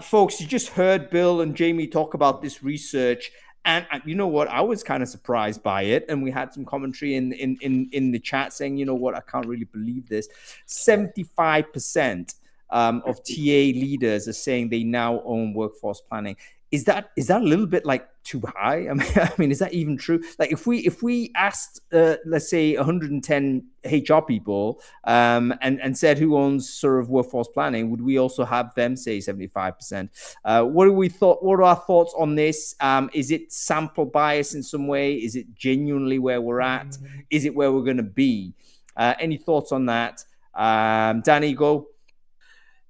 Folks, you just heard Bill and Jamie talk about this research. And you know what? I was kind of surprised by it. And we had some commentary in the chat saying, you know what? I can't really believe this. 75% of TA leaders are saying they now own workforce planning. Is that a little bit like too high? I mean, is that even true? Like if we asked, let's say 110 HR people and said who owns sort of workforce planning, would we also have them say 75%? What are our thoughts on this? Is it sample bias in some way? Is it genuinely where we're at? Is it where we're going to be? Any thoughts on that? Danny, go.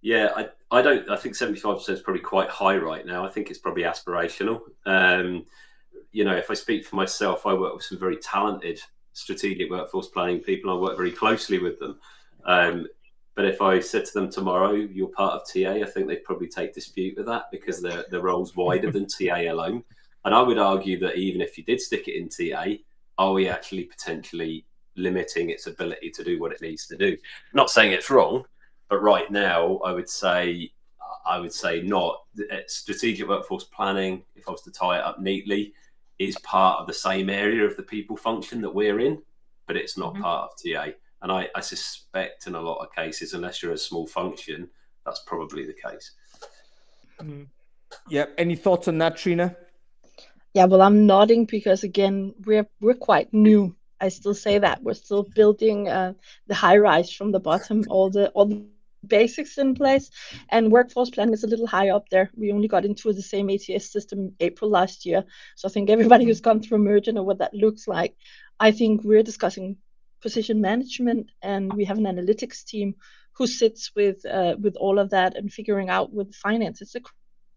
Yeah, I think 75% is probably quite high right now. I think it's probably aspirational. You know, if I speak for myself, I work with some very talented strategic workforce planning people. I work very closely with them. But if I said to them tomorrow, you're part of TA, I think they'd probably take dispute with that because the role's wider than TA alone. And I would argue that even if you did stick it in TA, are we actually potentially limiting its ability to do what it needs to do? Not saying it's wrong, but right now, I would say not. Strategic workforce planning, if I was to tie it up neatly, is part of the same area of the people function that we're in, but it's not part of TA. And I suspect in a lot of cases, unless you're a small function, that's probably the case. Yep. Any thoughts on that, Trina? Yeah, well, I'm nodding because again, we're quite new. I still say that we're still building the high rise from the bottom, all the basics in place, and workforce planning is a little high up there. We only got into the same ATS system April last year, so I think everybody who's gone through a merger know what that looks like. I think we're discussing position management, and we have an analytics team who sits with all of that and figuring out with finance. It's a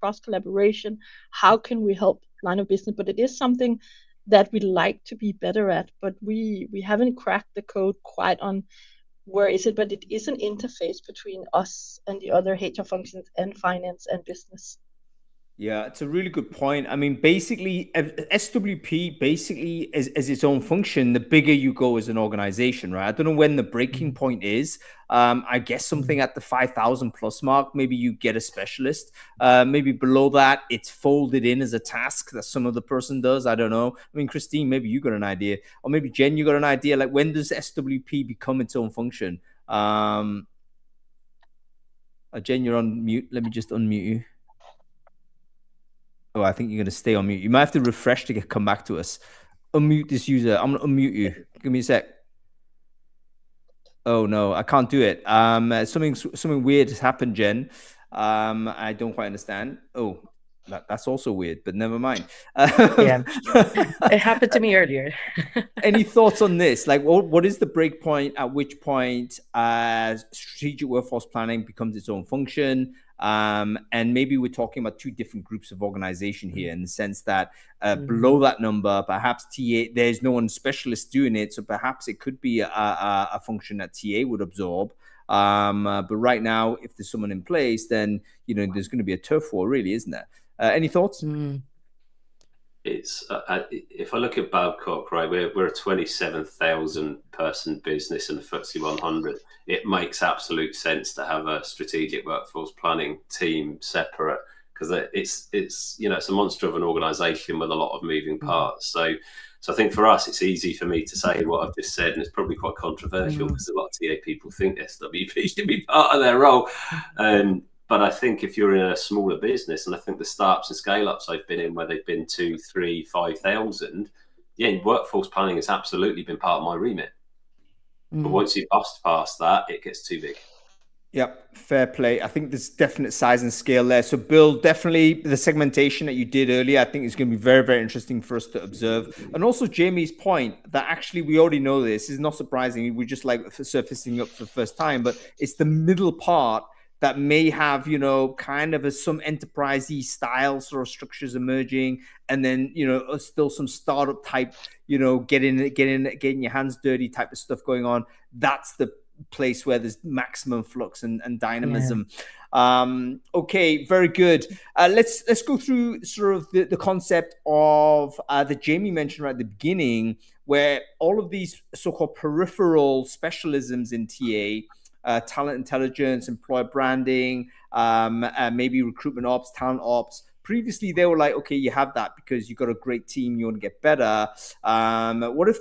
cross collaboration. How can we help line of business? But it is something that we like to be better at, but we haven't cracked the code quite on where is it, but it is an interface between us and the other HR functions and finance and business. Yeah, it's a really good point. I mean, basically, SWP basically is its own function. The bigger you go as an organization, right? I don't know when the breaking point is. I guess something at the 5,000 plus mark, maybe you get a specialist. Maybe below that, it's folded in as a task that some other person does. I don't know. I mean, Christine, maybe you got an idea, or maybe Jen, you got an idea. Like, when does SWP become its own function? Jen, you're on mute. Let me just unmute you. Oh, I think you're going to stay on mute. You might have to refresh to come back to us. Unmute this user. I'm going to unmute you. Give me a sec. Oh, no, I can't do it. Something weird has happened, Jen. I don't quite understand. Oh, that's also weird, but never mind. Yeah, it happened to me earlier. Any thoughts on this? Like, what is the break point at which point strategic workforce planning becomes its own function? And maybe we're talking about two different groups of organization here in the sense that below that number, perhaps TA, there's no one specialist doing it. So perhaps it could be a function that TA would absorb. But right now, if there's someone in place, then, you know, there's going to be a turf war, really, isn't there? Any thoughts? It's if I look at Babcock, right, we're a 27,000 person business in the FTSE 100. It makes absolute sense to have a strategic workforce planning team separate because it's you know, it's a monster of an organisation with a lot of moving parts. So I think for us, it's easy for me to say what I've just said, and it's probably quite controversial because a lot of TA people think SWP should be part of their role. But I think if you're in a smaller business, and I think the startups and scale-ups I've been in where they've been 2, 3, 5,000, yeah, workforce planning has absolutely been part of my remit. But once you bust past that, it gets too big. Yep, fair play. I think there's definite size and scale there. So, Bill, definitely the segmentation that you did earlier, I think is going to be very, very interesting for us to observe. And also Jamie's point that actually we already know this is not surprising. We're just like surfacing up for the first time, but it's the middle part that may have, you know, kind of some enterprisey style sort of structures emerging, and then, you know, still some startup type, you know, getting your hands dirty type of stuff going on. That's place where there's maximum flux and dynamism. Okay, very good. Let's go through sort of the concept of that Jamie mentioned right at the beginning, where all of these so-called peripheral specialisms in TA, talent intelligence, employer branding, maybe recruitment ops, talent ops. Previously, they were like, okay, you have that because you've got a great team, you want to get better. What if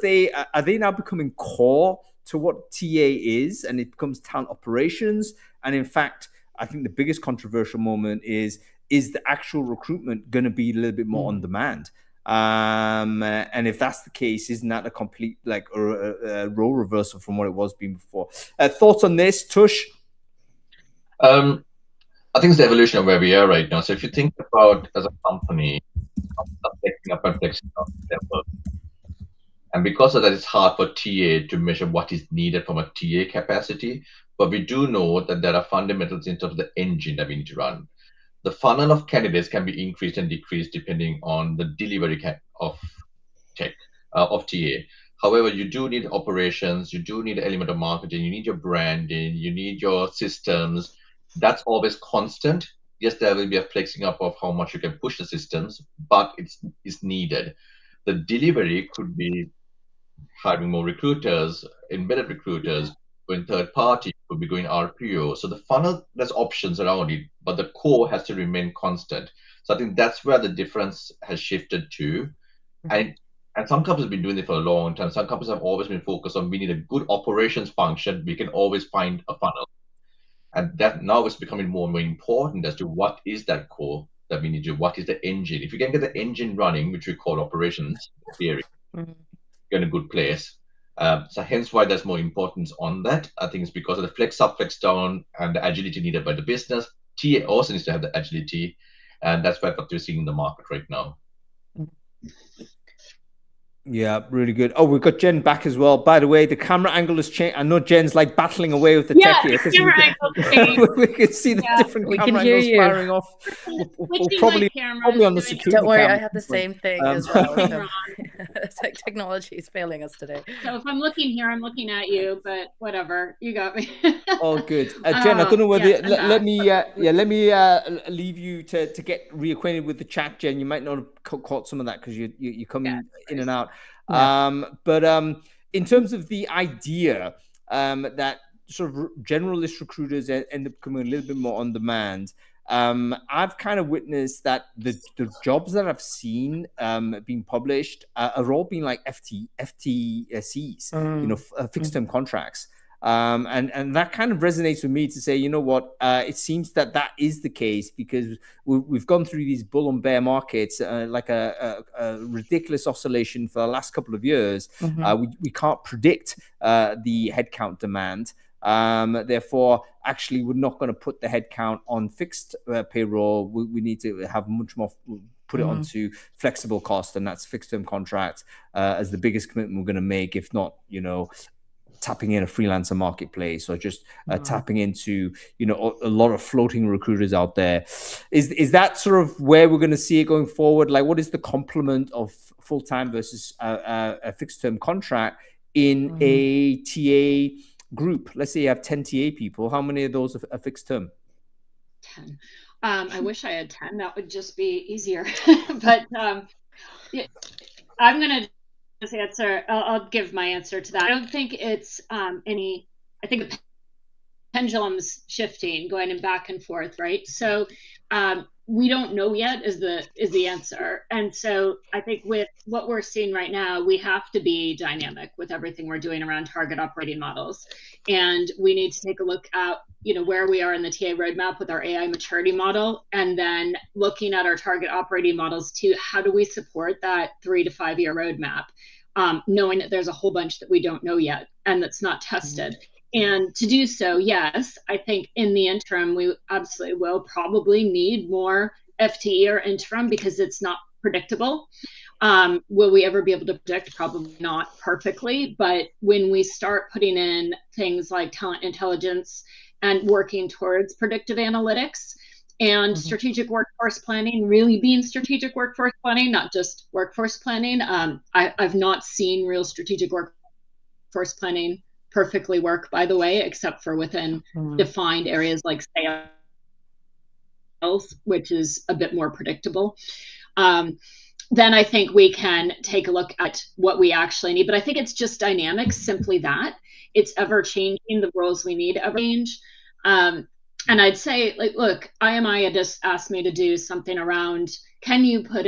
are they now becoming core to what TA is, and it becomes talent operations? And in fact, I think the biggest controversial moment is the actual recruitment going to be a little bit more on demand? And if that's the case, isn't that a complete a role reversal from what it was being before? Thoughts on this, Tush? I think it's the evolution of where we are right now. So if you think about as a company, taking up and flexing up level, and because of that, it's hard for TA to measure what is needed from a TA capacity. But we do know that there are fundamentals in terms of the engine that we need to run. The funnel of candidates can be increased and decreased depending on the delivery of tech, of TA. However, you do need operations, you do need an element of marketing, you need your branding, you need your systems. That's always constant. Yes, there will be a flexing up of how much you can push the systems, but it's needed. The delivery could be hiring more recruiters, embedded recruiters, going third party, could be going RPO. So the funnel, there's options around it, but the core has to remain constant. So I think that's where the difference has shifted to. And some companies have been doing it for a long time. Some companies have always been focused on we need a good operations function. We can always find a funnel. And that now is becoming more and more important as to what is that core that we need to do, what is the engine. If you can get the engine running, which we call operations theory, you're in a good place. So hence why there's more importance on that. I think it's because of the flex up, flex down, and the agility needed by the business. TA also needs to have the agility, and that's what we're seeing in the market right now. Yeah, really good. Oh, we've got Jen back as well. By the way, the camera angle has changed. I know Jen's like battling away with the tech here because we can see the different camera angles firing off. We'll probably on the security. Don't worry, camera. I had the same thing as well. So technology is failing us today. So if I'm looking here, I'm looking at you, but whatever, you got me. All good. Jen, I don't know whether let me leave you to get reacquainted with the chat, Jen. You might not have caught some of that because you come in and out. But in terms of the idea that sort of generalist recruiters end up becoming a little bit more on demand, I've kind of witnessed that the jobs that I've seen being published are all being like FTCs, fixed term contracts. And that kind of resonates with me to say, you know what, it seems that is the case because we've gone through these bull and bear markets, like a ridiculous oscillation for the last couple of years. We can't predict the headcount demand. Therefore, actually, we're not going to put the headcount on fixed payroll. We need to have much more, put it onto flexible cost, and that's fixed term contract as the biggest commitment we're going to make, if not, tapping in a freelancer marketplace or just tapping into, a lot of floating recruiters out there. Is that sort of where we're going to see it going forward? Like, what is the complement of full-time versus a fixed-term contract in a TA group? Let's say you have 10 TA people. How many of those are fixed-term? 10. I wish I had 10. That would just be easier. But I'm going to answer. I'll give my answer to that. I don't think it's I think the pendulum's shifting, going back and forth, right? So we don't know yet is the answer. And so I think with what we're seeing right now, we have to be dynamic with everything we're doing around target operating models. And we need to take a look at, where we are in the TA roadmap with our AI maturity model, and then looking at our target operating models to how do we support that 3 to 5 year roadmap, knowing that there's a whole bunch that we don't know yet and that's not tested. And to do so, yes, I think in the interim, we absolutely will probably need more FTE or interim because it's not predictable. Will we ever be able to predict? Probably not perfectly. But when we start putting in things like talent intelligence and working towards predictive analytics and strategic workforce planning, really being strategic workforce planning, not just workforce planning. I've not seen real strategic workforce planning perfectly work, by the way, except for within defined areas like sales, which is a bit more predictable. Then I think we can take a look at what we actually need. But I think it's just dynamics, simply that. It's ever changing, the roles we need ever change. And I'd say, like, look, IMI had just asked me to do something around, can you put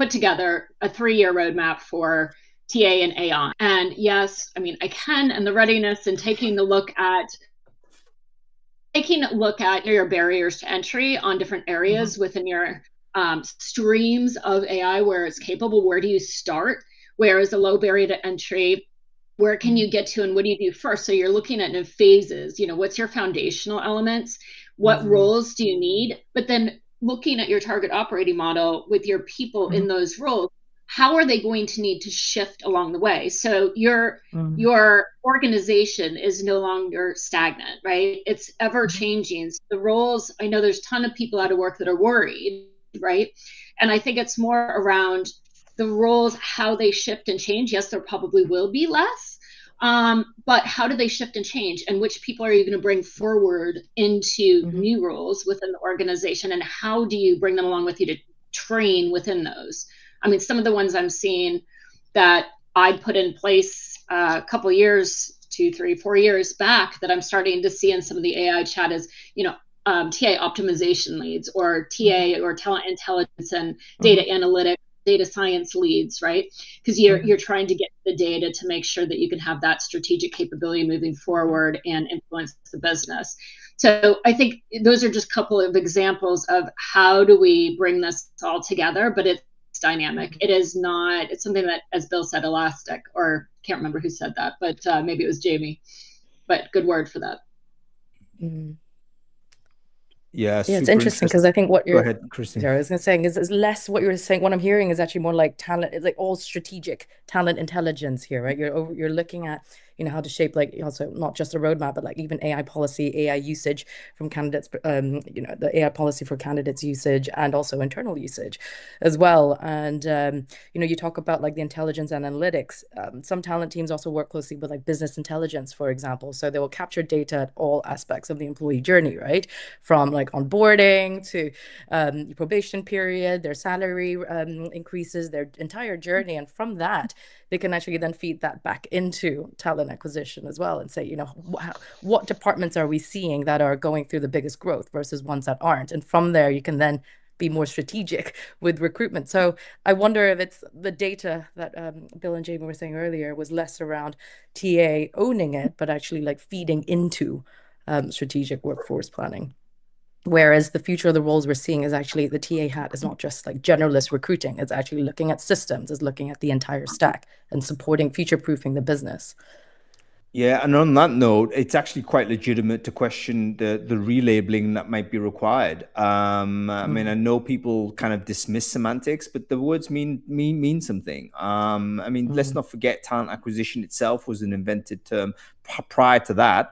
together a 3-year roadmap for TA and AI? And yes, I mean, I can, and the readiness and taking a look at your barriers to entry on different areas within your streams of AI where it's capable. Where do you start? Where is a low barrier to entry? Where can you get to, and what do you do first? So you're looking at in phases, what's your foundational elements? What roles do you need? But then looking at your target operating model with your people in those roles, how are they going to need to shift along the way? So your organization is no longer stagnant, right? It's ever changing. So the roles, I know there's a ton of people out of work that are worried, right? And I think it's more around the roles, how they shift and change. Yes, there probably will be less, but how do they shift and change? And which people are you going to bring forward into new roles within the organization? And how do you bring them along with you to train within those? I mean, some of the ones I'm seeing that I put in place a couple years, 2, 3, 4 years back that I'm starting to see in some of the AI chat is, TA optimization leads, or TA or talent intelligence and data analytics, data science leads, right? Because you're trying to get the data to make sure that you can have that strategic capability moving forward and influence the business. So I think those are just a couple of examples of how do we bring this all together, but it's dynamic. It is not, it's something that, as Bill said, elastic, or can't remember who said that, but maybe it was Jamie, but good word for that. Yeah, it's interesting because I think what you're, go ahead, Christine. Sorry, I was going to say is less what you were saying. What I'm hearing is actually more like talent. It's like all strategic talent intelligence here, right? You're looking at how to shape, like, also not just a roadmap, but like even AI policy, AI usage from candidates, the AI policy for candidates usage, and also internal usage as well. And you talk about like the intelligence and analytics. Some talent teams also work closely with like business intelligence, for example. So they will capture data at all aspects of the employee journey, right? From like onboarding to probation period, their salary increases, their entire journey. And from that, they can actually then feed that back into talent acquisition as well and say, what departments are we seeing that are going through the biggest growth versus ones that aren't? And from there, you can then be more strategic with recruitment. So I wonder if it's the data that Bill and Jamie were saying earlier was less around TA owning it, but actually like feeding into strategic workforce planning. Whereas the future of the roles we're seeing is actually the TA hat is not just like generalist recruiting. It's actually looking at systems, it's looking at the entire stack and supporting future-proofing the business. Yeah, and on that note, it's actually quite legitimate to question the relabeling that might be required. I mean, I know people kind of dismiss semantics, but the words mean something. I mean, let's not forget talent acquisition itself was an invented term. Prior to that,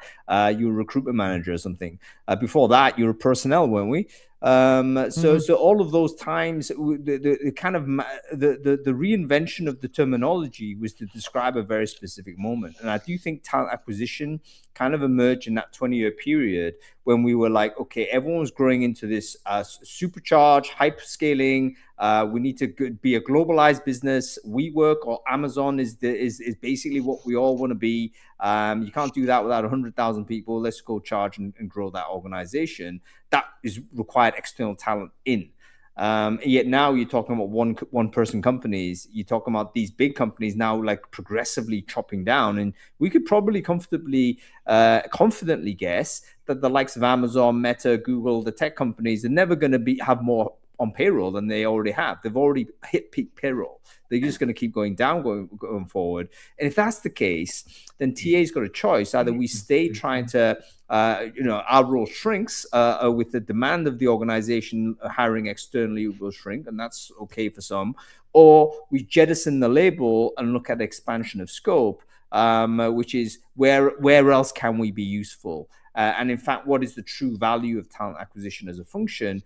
you were a recruitment manager or something. Before that, you were personnel, weren't we? So all of those times, the kind of the reinvention of the terminology was to describe a very specific moment. And I do think talent acquisition kind of emerged in that 20-year period when we were like, okay, everyone was growing into this supercharged, hyperscaling. We need to be a globalized business. WeWork or Amazon is basically what we all want to be. You can't do that without 100,000 people. Let's go charge and grow that organization. That is required external talent in. Yet now you're talking about one person companies. You're talking about these big companies now like progressively chopping down, and we could probably confidently guess that the likes of Amazon, Meta, Google, the tech companies are never going to have more on payroll than they already have. They've already hit peak payroll. They're just going to keep going down going forward. And if that's the case, then TA's got a choice. Either we stay trying to, our role shrinks with the demand of the organization, hiring externally will shrink, and that's okay for some. Or we jettison the label and look at expansion of scope, which is where else can we be useful? and in fact, what is the true value of talent acquisition as a function,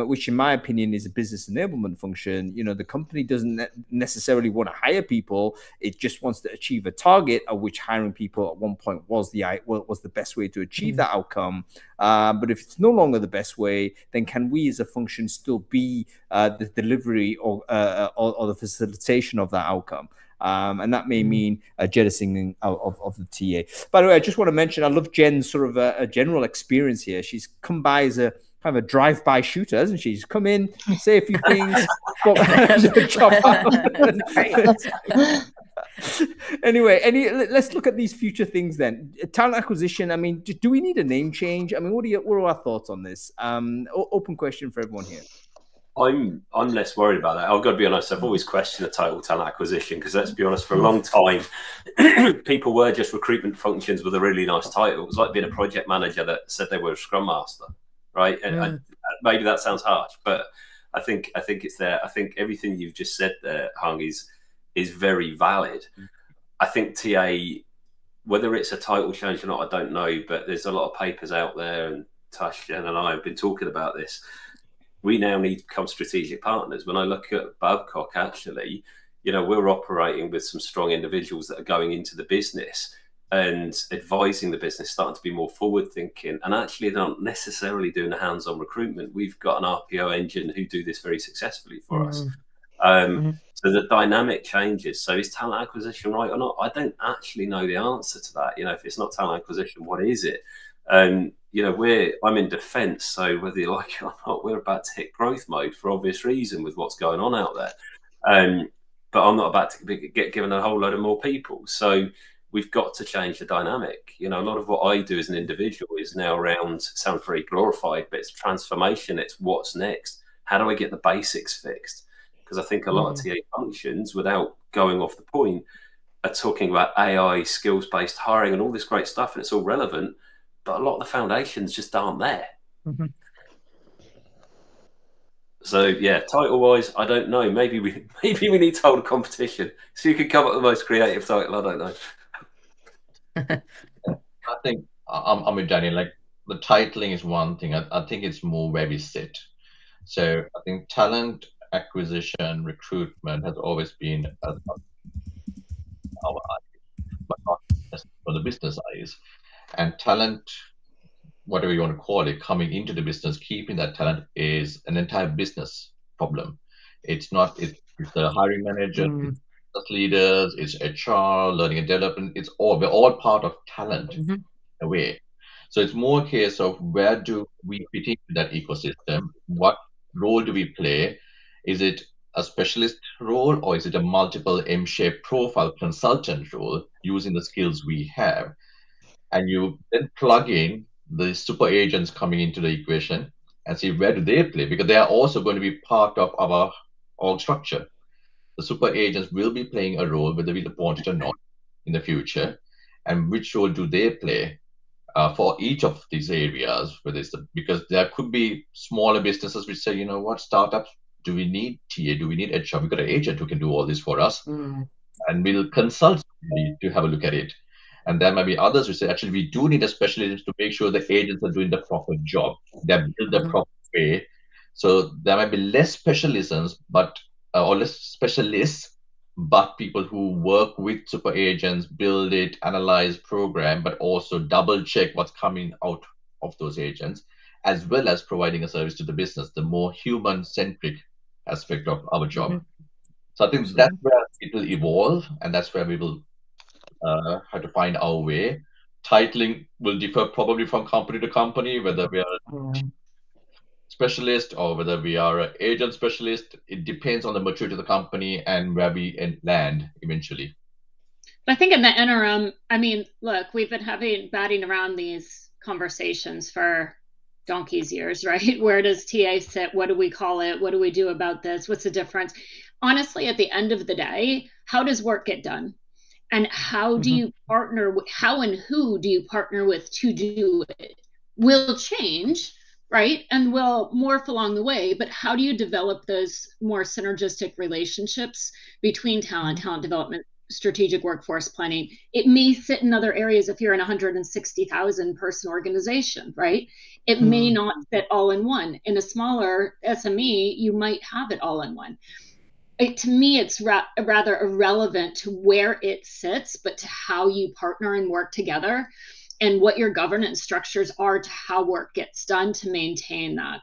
which in my opinion is a business enablement function. You know, the company doesn't necessarily want to hire people. It just wants to achieve a target, of which hiring people at one point was the best way to achieve that outcome. But if it's no longer the best way, then can we as a function still be the delivery or the facilitation of that outcome? And that may mean a jettisoning of the TA. By the way, I just want to mention, I love Jen's sort of a general experience here. She's come by as a kind of a drive-by shooter, hasn't she? She's come in, say a few things, chop out. Anyway, let's look at these future things then. Talent acquisition. I mean, do we need a name change? I mean, what are our thoughts on this? Open question for everyone here. I'm less worried about that. I've got to be honest. I've always questioned the title talent acquisition because, let's be honest, for a long time, people were just recruitment functions with a really nice title. It was like being a project manager that said they were a scrum master, right? And maybe that sounds harsh, but I think it's there. I think everything you've just said there, Hung, is very valid. I think TA, whether it's a title change or not, I don't know, but there's a lot of papers out there, and Tash, Jen and I have been talking about this. We now need to become strategic partners. When I look at Babcock, actually, you know, we're operating with some strong individuals that are going into the business and advising the business, starting to be more forward thinking. And actually, they're not necessarily doing the hands-on recruitment. We've got an RPO engine who do this very successfully for us. So the dynamic changes. So is talent acquisition right or not? I don't actually know the answer to that. You know, if it's not talent acquisition, what is it? You know, I'm in defense, so whether you like it or not, we're about to hit growth mode for obvious reason with what's going on out there. But I'm not about to get given a whole load of more people. So we've got to change the dynamic. You know, a lot of what I do as an individual is now around, sounds very glorified, but it's transformation. It's what's next. How do I get the basics fixed? Because I think a lot of TA functions, without going off the point, are talking about AI, skills-based hiring and all this great stuff, and it's all relevant. But a lot of the foundations just aren't there. So yeah, title-wise, I don't know. Maybe we need to hold a competition so you can come up with the most creative title. I don't know. I think I'm with Daniel. Like, the titling is one thing. I think it's more where we sit. So I think talent acquisition, recruitment has always been our eye, but not just for the business eyes. And talent, whatever you want to call it, coming into the business, keeping that talent is an entire business problem. It's not, it's the hiring manager, business leaders, it's HR, learning and development. We're all part of talent in a way. So it's more a case of where do we fit into that ecosystem? What role do we play? Is it a specialist role, or is it a multiple M-shaped profile consultant role using the skills we have? And you then plug in the super agents coming into the equation and see where do they play, because they are also going to be part of our org structure. The super agents will be playing a role, whether we want it or not, in the future. And which role do they play for each of these areas? Because there could be smaller businesses which say, you know what, startups, do we need TA? Do we need HR? We've got an agent who can do all this for us. And we'll consult to have a look at it. And there might be others who say, actually, we do need a specialist to make sure the agents are doing the proper job. They're built the proper way. So there might be less specialisms, or less specialists, but people who work with super agents, build it, analyze, program, but also double check what's coming out of those agents, as well as providing a service to the business, the more human-centric aspect of our job. So I think that's where it will evolve, and that's where we will have to find our way. Titling will differ probably from company to company, whether we are a specialist or whether we are an agent specialist. It depends on the maturity of the company and where we land eventually. But I think in the interim, I mean, look, we've been batting around these conversations for donkey's years, right? Where does TA sit? What do we call it? What do we do about this? What's the difference? Honestly, at the end of the day, how does work get done? And how do you partner? How and who do you partner with to do it? Will change, right? And will morph along the way. But how do you develop those more synergistic relationships between talent development strategic workforce planning. It may fit in other areas if you're in a 160,000 person organization, right? It may not fit all in one. In a smaller SME, you might have it all in one. To me, it's rather irrelevant to where it sits, but to how you partner and work together and what your governance structures are to how work gets done to maintain that.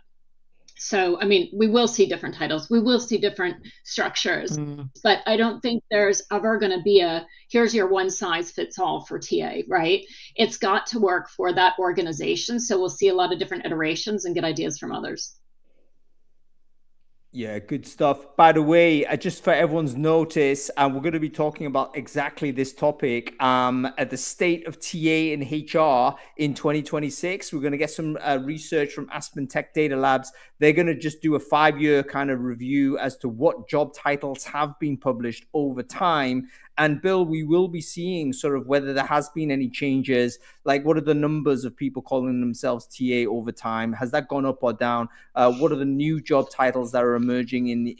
So, I mean, we will see different titles, we will see different structures, but I don't think there's ever going to be here's your one size fits all for TA, right? It's got to work for that organization. So we'll see a lot of different iterations and get ideas from others. Yeah, good stuff. By the way, just for everyone's notice, we're going to be talking about exactly this topic at the state of TA and HR in 2026. We're going to get some research from Aspen Tech Data Labs. They're going to just do a 5-year kind of review as to what job titles have been published over time. And Bill, we will be seeing sort of whether there has been any changes, like what are the numbers of people calling themselves TA over time? Has that gone up or down? What are the new job titles that are emerging in the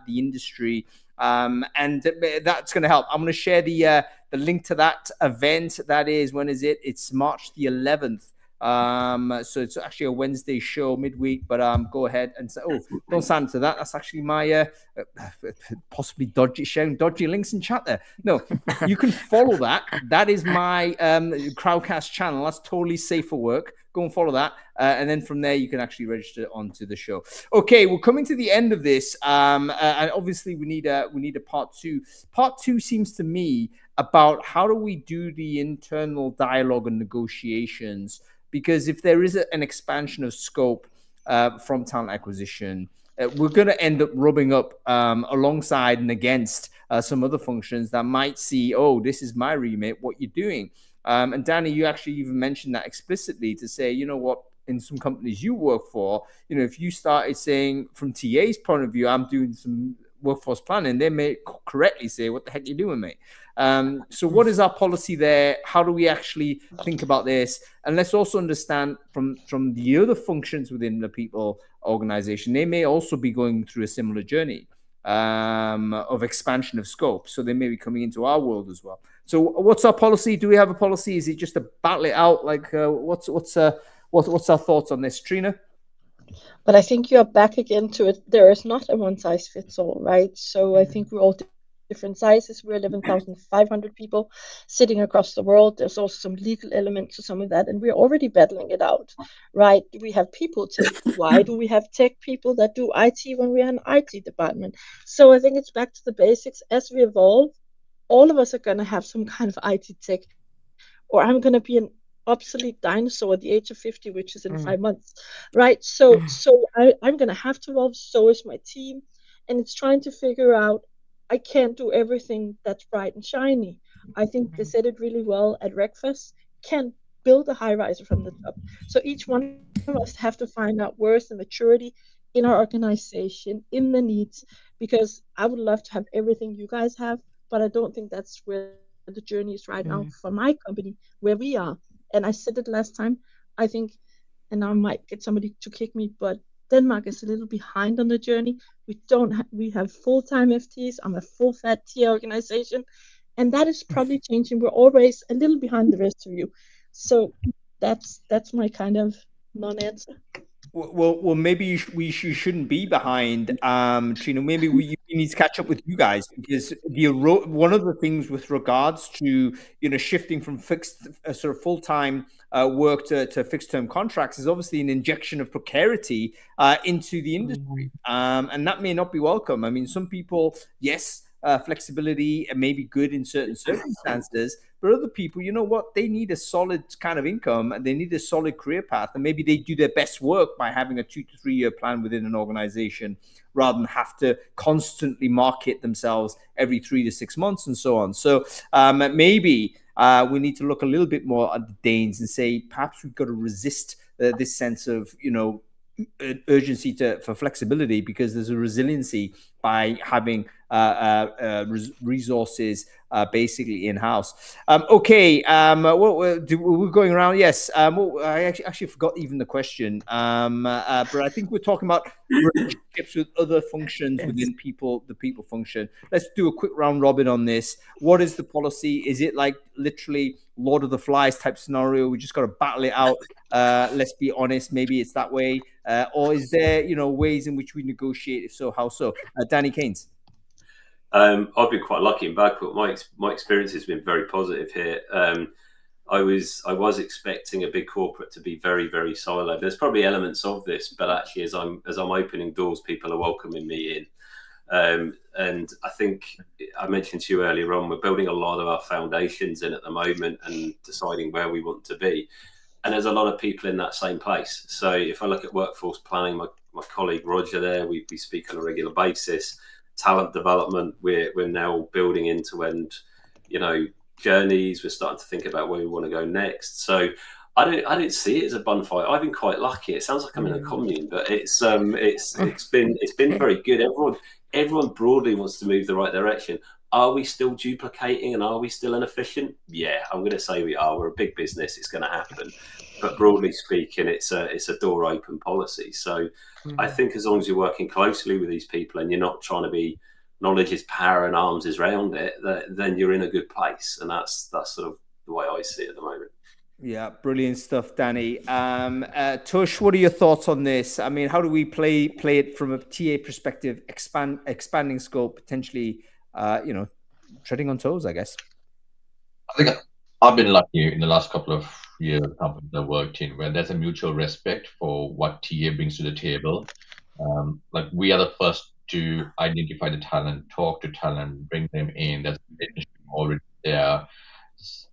industry? And that's going to help. I'm going to share the link to that event. That is, when is it? It's March the 11th. So it's actually a Wednesday show midweek, but go ahead and say, oh, don't sign up to that. That's actually my possibly sharing dodgy links in chat there. No, you can follow that. That is my Crowdcast channel. That's totally safe for work. Go and follow that. And then from there, you can actually register onto the show. Okay, we're coming to the end of this. And obviously we need a part 2. Part 2 seems to me about how do we do the internal dialogue and negotiations, because if there is an expansion of scope from talent acquisition, we're going to end up rubbing up alongside and against some other functions that might see, oh, this is my remit, what you're doing. And Danny, you actually even mentioned that explicitly to say, you know what, in some companies you work for, you know, if you started saying from TA's point of view, I'm doing some workforce planning, they may correctly say, what the heck are you doing, mate? So what is our policy there? How do we actually think about this? And let's also understand from the other functions within the people organization, they may also be going through a similar journey of expansion of scope. So they may be coming into our world as well. So what's our policy? Do we have a policy? Is it just to battle it out? Like what's our thoughts on this, Trina? But I think you're back again to it. There is not a one size fits all, right? So I think we're all different sizes. We're 11,500 people sitting across the world. There's also some legal element to some of that, and we're already battling it out, right? We have people tech. Why do we have tech people that do IT when we're an IT department? So I think it's back to the basics. As we evolve, all of us are going to have some kind of IT tech, or I'm going to be an obsolete dinosaur at the age of 50, which is in 5 months, right? So I'm going to have to evolve. So is my team, and it's trying to figure out, I can't do everything that's bright and shiny. I think they said it really well at Wreckfest. Can't build a high riser from the top. So each one of us have to find out where's the maturity in our organization, in the needs, because I would love to have everything you guys have, but I don't think that's where the journey is right now for my company, where we are. And I said it last time, I think, and I might get somebody to kick me, but Denmark is a little behind on the journey. We have full-time FTEs. I'm a full-fat TA organization, and that is probably changing. We're always a little behind the rest of you. So that's my kind of non-answer. Well, maybe you shouldn't be behind, Trina. Maybe we need to catch up with you guys, because one of the things with regards to shifting from fixed sort of full-time work to fixed-term contracts is obviously an injection of precarity into the industry, and that may not be welcome. I mean, some people, yes, flexibility may be good in certain circumstances, but other people, you know what, they need a solid kind of income and they need a solid career path, and maybe they do their best work by having a 2 to 3 year plan within an organization rather than have to constantly market themselves every 3 to 6 months and so on. So maybe we need to look a little bit more at the Danes and say, perhaps we've got to resist this sense of, urgency for flexibility, because there's a resiliency by having resources basically in-house. Okay, we're going around. Yes, I actually forgot even the question, but I think we're talking about relationships with other functions within the people function. Let's do a quick round robin on this. What is the policy? Is it like literally Lord of the Flies type scenario? We just got to battle it out. Let's be honest, maybe it's that way. Or is there, ways in which we negotiate? If so, how so? Danny Keynes. I've been quite lucky in Babcock. My experience has been very positive here. I was expecting a big corporate to be very, very siloed. There's probably elements of this, but actually, as I'm opening doors, people are welcoming me in. And I think I mentioned to you earlier on, we're building a lot of our foundations in at the moment and deciding where we want to be. And there's a lot of people in that same place. So if I look at workforce planning, my colleague Roger there, we speak on a regular basis. Talent development, we're now building end-to-end, journeys. We're starting to think about where we want to go next. So I don't see it as a bonfire. I've been quite lucky. It sounds like I'm in a commune, but it's been very good. Everyone broadly wants to move the right direction. Are we still duplicating and are we still inefficient? Yeah, I'm going to say we are. We're a big business. It's going to happen. But broadly speaking, it's a door open policy. So I think as long as you're working closely with these people and you're not trying to be knowledge is power and arms is round it, then you're in a good place. And that's sort of the way I see it at the moment. Yeah, brilliant stuff, Danny. Tush, what are your thoughts on this? I mean, how do we play it from a TA perspective, expanding scope, potentially, treading on toes, I guess? I think I've been lucky in the last couple of years, companies I've worked in, where there's a mutual respect for what TA brings to the table. Like we are the first to identify the talent, talk to talent, bring them in. There's a relationship already there.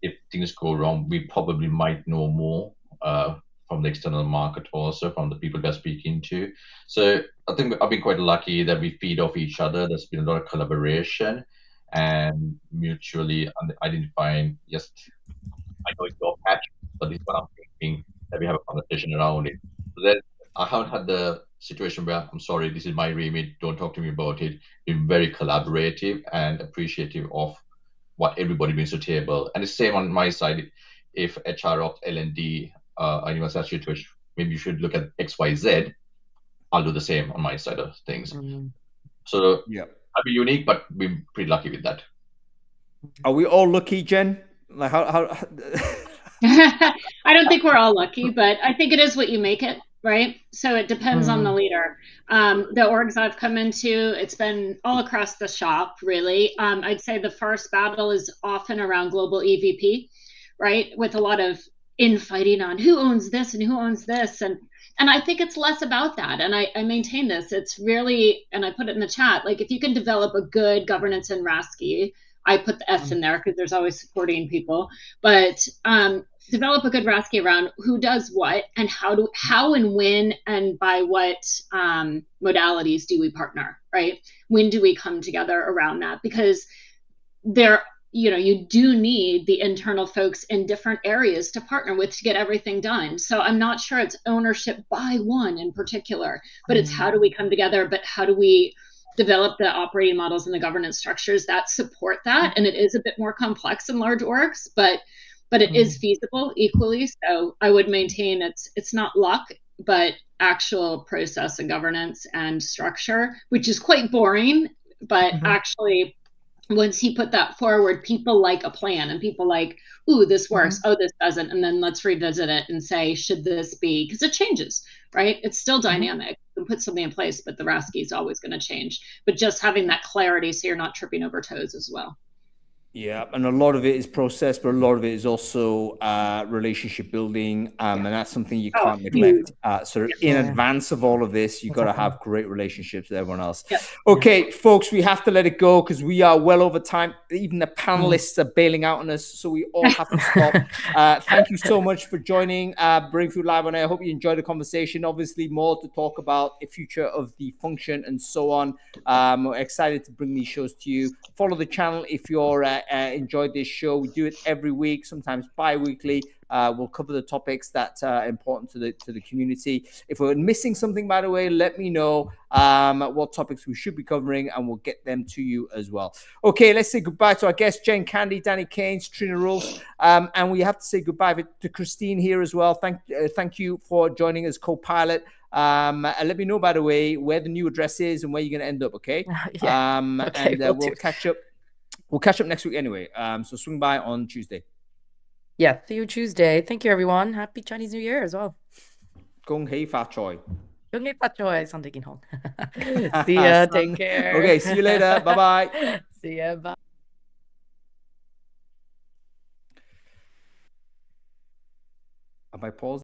If things go wrong, we probably might know more from the external market, also from the people we're speaking to. So I think I've been quite lucky that we feed off each other. There's been a lot of collaboration and mutually identifying, yes, I know it's your patch, but this is what I'm thinking, that we have a conversation around it. So then I haven't had the situation where I'm sorry, this is my remit, don't talk to me about it. Been very collaborative and appreciative of what everybody brings to the table. And the same on my side. If HR of L&D, anyone says you, maybe you should look at XYZ, I'll do the same on my side of things. So yeah, I'll be unique, but we're pretty lucky with that. Are we all lucky, Jen? Like how... I don't think we're all lucky, but I think it is what you make it, right? So it depends on the leader. The orgs I've come into, it's been all across the shop, really. I'd say the first battle is often around global EVP, right? With a lot of infighting on who owns this and who owns this. And I think it's less about that. And I maintain this. It's really, and I put it in the chat, like if you can develop a good governance in RASCI, I put the S in there because there's always supporting people, but develop a good RASCI around who does what and how and when and by what modalities do we partner, right? When do we come together around that? Because you do need the internal folks in different areas to partner with to get everything done. So I'm not sure it's ownership by one in particular, but it's how do we come together, but how do we develop the operating models and the governance structures that support that. And it is a bit more complex in large orgs, but it is feasible equally. So I would maintain it's not luck, but actual process and governance and structure, which is quite boring, but actually once he put that forward, people like a plan and people like, ooh, this works. Oh, this doesn't. And then let's revisit it and say, should this be, because it changes, right? It's still dynamic. You can put something in place, but the RASCI is always going to change. But just having that clarity so you're not tripping over toes as well. Yeah, and a lot of it is process, but a lot of it is also relationship building, and that's something you can't neglect. In advance of all of this, you've got to have great relationships with everyone else. Okay, folks, we have to let it go because we are well over time. Even the panelists are bailing out on us, so we all have to stop. Thank you so much for joining Brain Food Live on Air. I hope you enjoyed the conversation. Obviously, more to talk about the future of the function and so on. We're excited to bring these shows to you. Follow the channel if you're enjoyed this show. We do it every week, sometimes bi-weekly. We'll cover the topics that are important to the community. If we're missing something, by the way, let me know what topics we should be covering, and we'll get them to you as well. Okay, let's say goodbye to our guests, Jen Candy, Danny Keynes, Trina Rolfs, and we have to say goodbye to Christine here as well. Thank you for joining as co-pilot. And let me know, by the way, where the new address is and where you're going to end up. Okay. Yeah. Okay, and we'll catch up. We'll catch up next week anyway. So swing by on Tuesday. Yeah. See you Tuesday. Thank you, everyone. Happy Chinese New Year as well. Gong hei fa choi. Gong hei fa choi. San taking home. See ya. Take care. Okay. See you later. Bye bye. See ya. Bye. Have I paused?